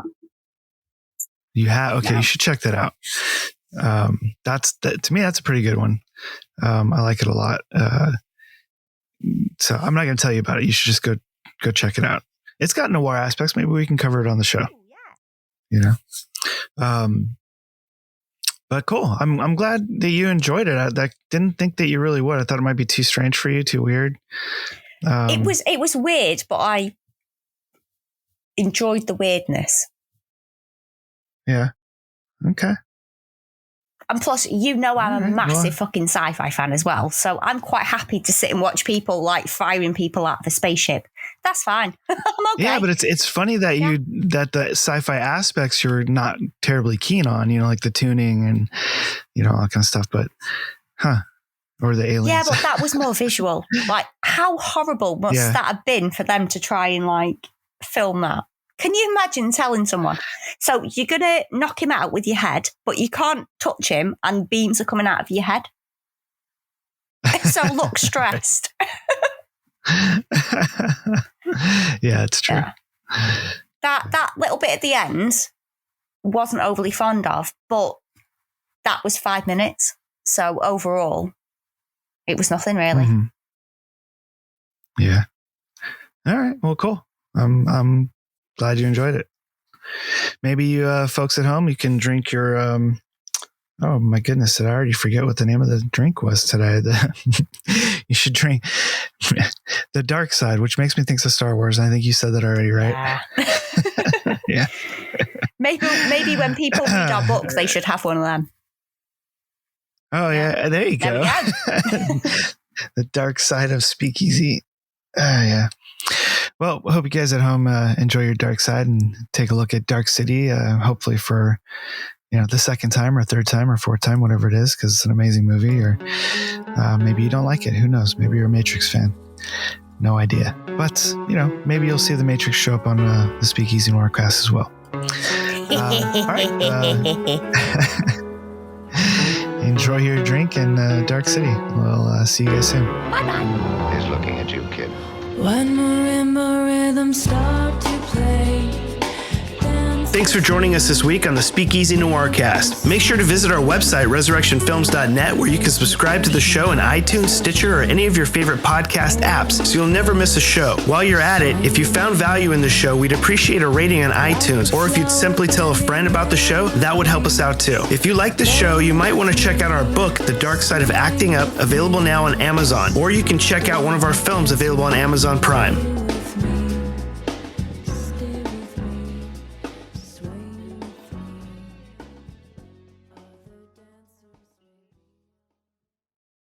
You have? Okay, no. You should check that out. To me, that's a pretty good one. I like it a lot. So I'm not going to tell you about it. You should just go check it out. It's got noir aspects. Maybe we can cover it on the show. Yeah. But cool. I'm glad that you enjoyed it. I didn't think that you really would. I thought it might be too strange for you, too weird. It was weird, but I enjoyed the weirdness. Yeah. Okay. And plus, I'm a massive fucking sci-fi fan as well. So I'm quite happy to sit and watch people like firing people out of a spaceship. That's fine. I'm okay. Yeah, but it's funny that that the sci-fi aspects you're not terribly keen on, like the tuning and, all that kind of stuff. But, or the aliens. Yeah, but that was more visual. Like, how horrible must that have been for them to try and like film that? Can you imagine telling someone, so you're going to knock him out with your head, but you can't touch him and beams are coming out of your head? So look stressed. Yeah, it's true. Yeah. That little bit at the end wasn't overly fond of, but that was 5 minutes. So overall, it was nothing really. Mm-hmm. Yeah. All right. Well, cool. I'm glad you enjoyed it. Maybe you folks at home, you can drink your, oh my goodness, did I already forget what the name of the drink was today? You should drink the Dark Side, which makes me think of Star Wars. And I think you said that already, right? Yeah. Yeah. Maybe when people read our books, they should have one of them. Oh yeah. There you go. The Dark Side of Speakeasy. Yeah. Well, I hope you guys at home enjoy your Dark Side and take a look at Dark City, hopefully for, the second time or third time or fourth time, whatever it is, because it's an amazing movie. Or maybe you don't like it. Who knows? Maybe you're a Matrix fan. No idea. But, maybe you'll see the Matrix show up on the Speakeasy Noircast as well. All right. Enjoy your drink in Dark City. We'll see you guys soon. Bye-bye. He's looking at you, kid. When marimba rhythms start to play. Thanks for joining us this week on the Speakeasy Noircast. Make sure to visit our website, resurrectionfilms.net, where you can subscribe to the show in iTunes, Stitcher, or any of your favorite podcast apps, so you'll never miss a show. While you're at it, if you found value in the show, we'd appreciate a rating on iTunes, or if you'd simply tell a friend about the show, that would help us out too. If you like the show, you might want to check out our book, The Dark Side of Acting Up, available now on Amazon, or you can check out one of our films available on Amazon Prime.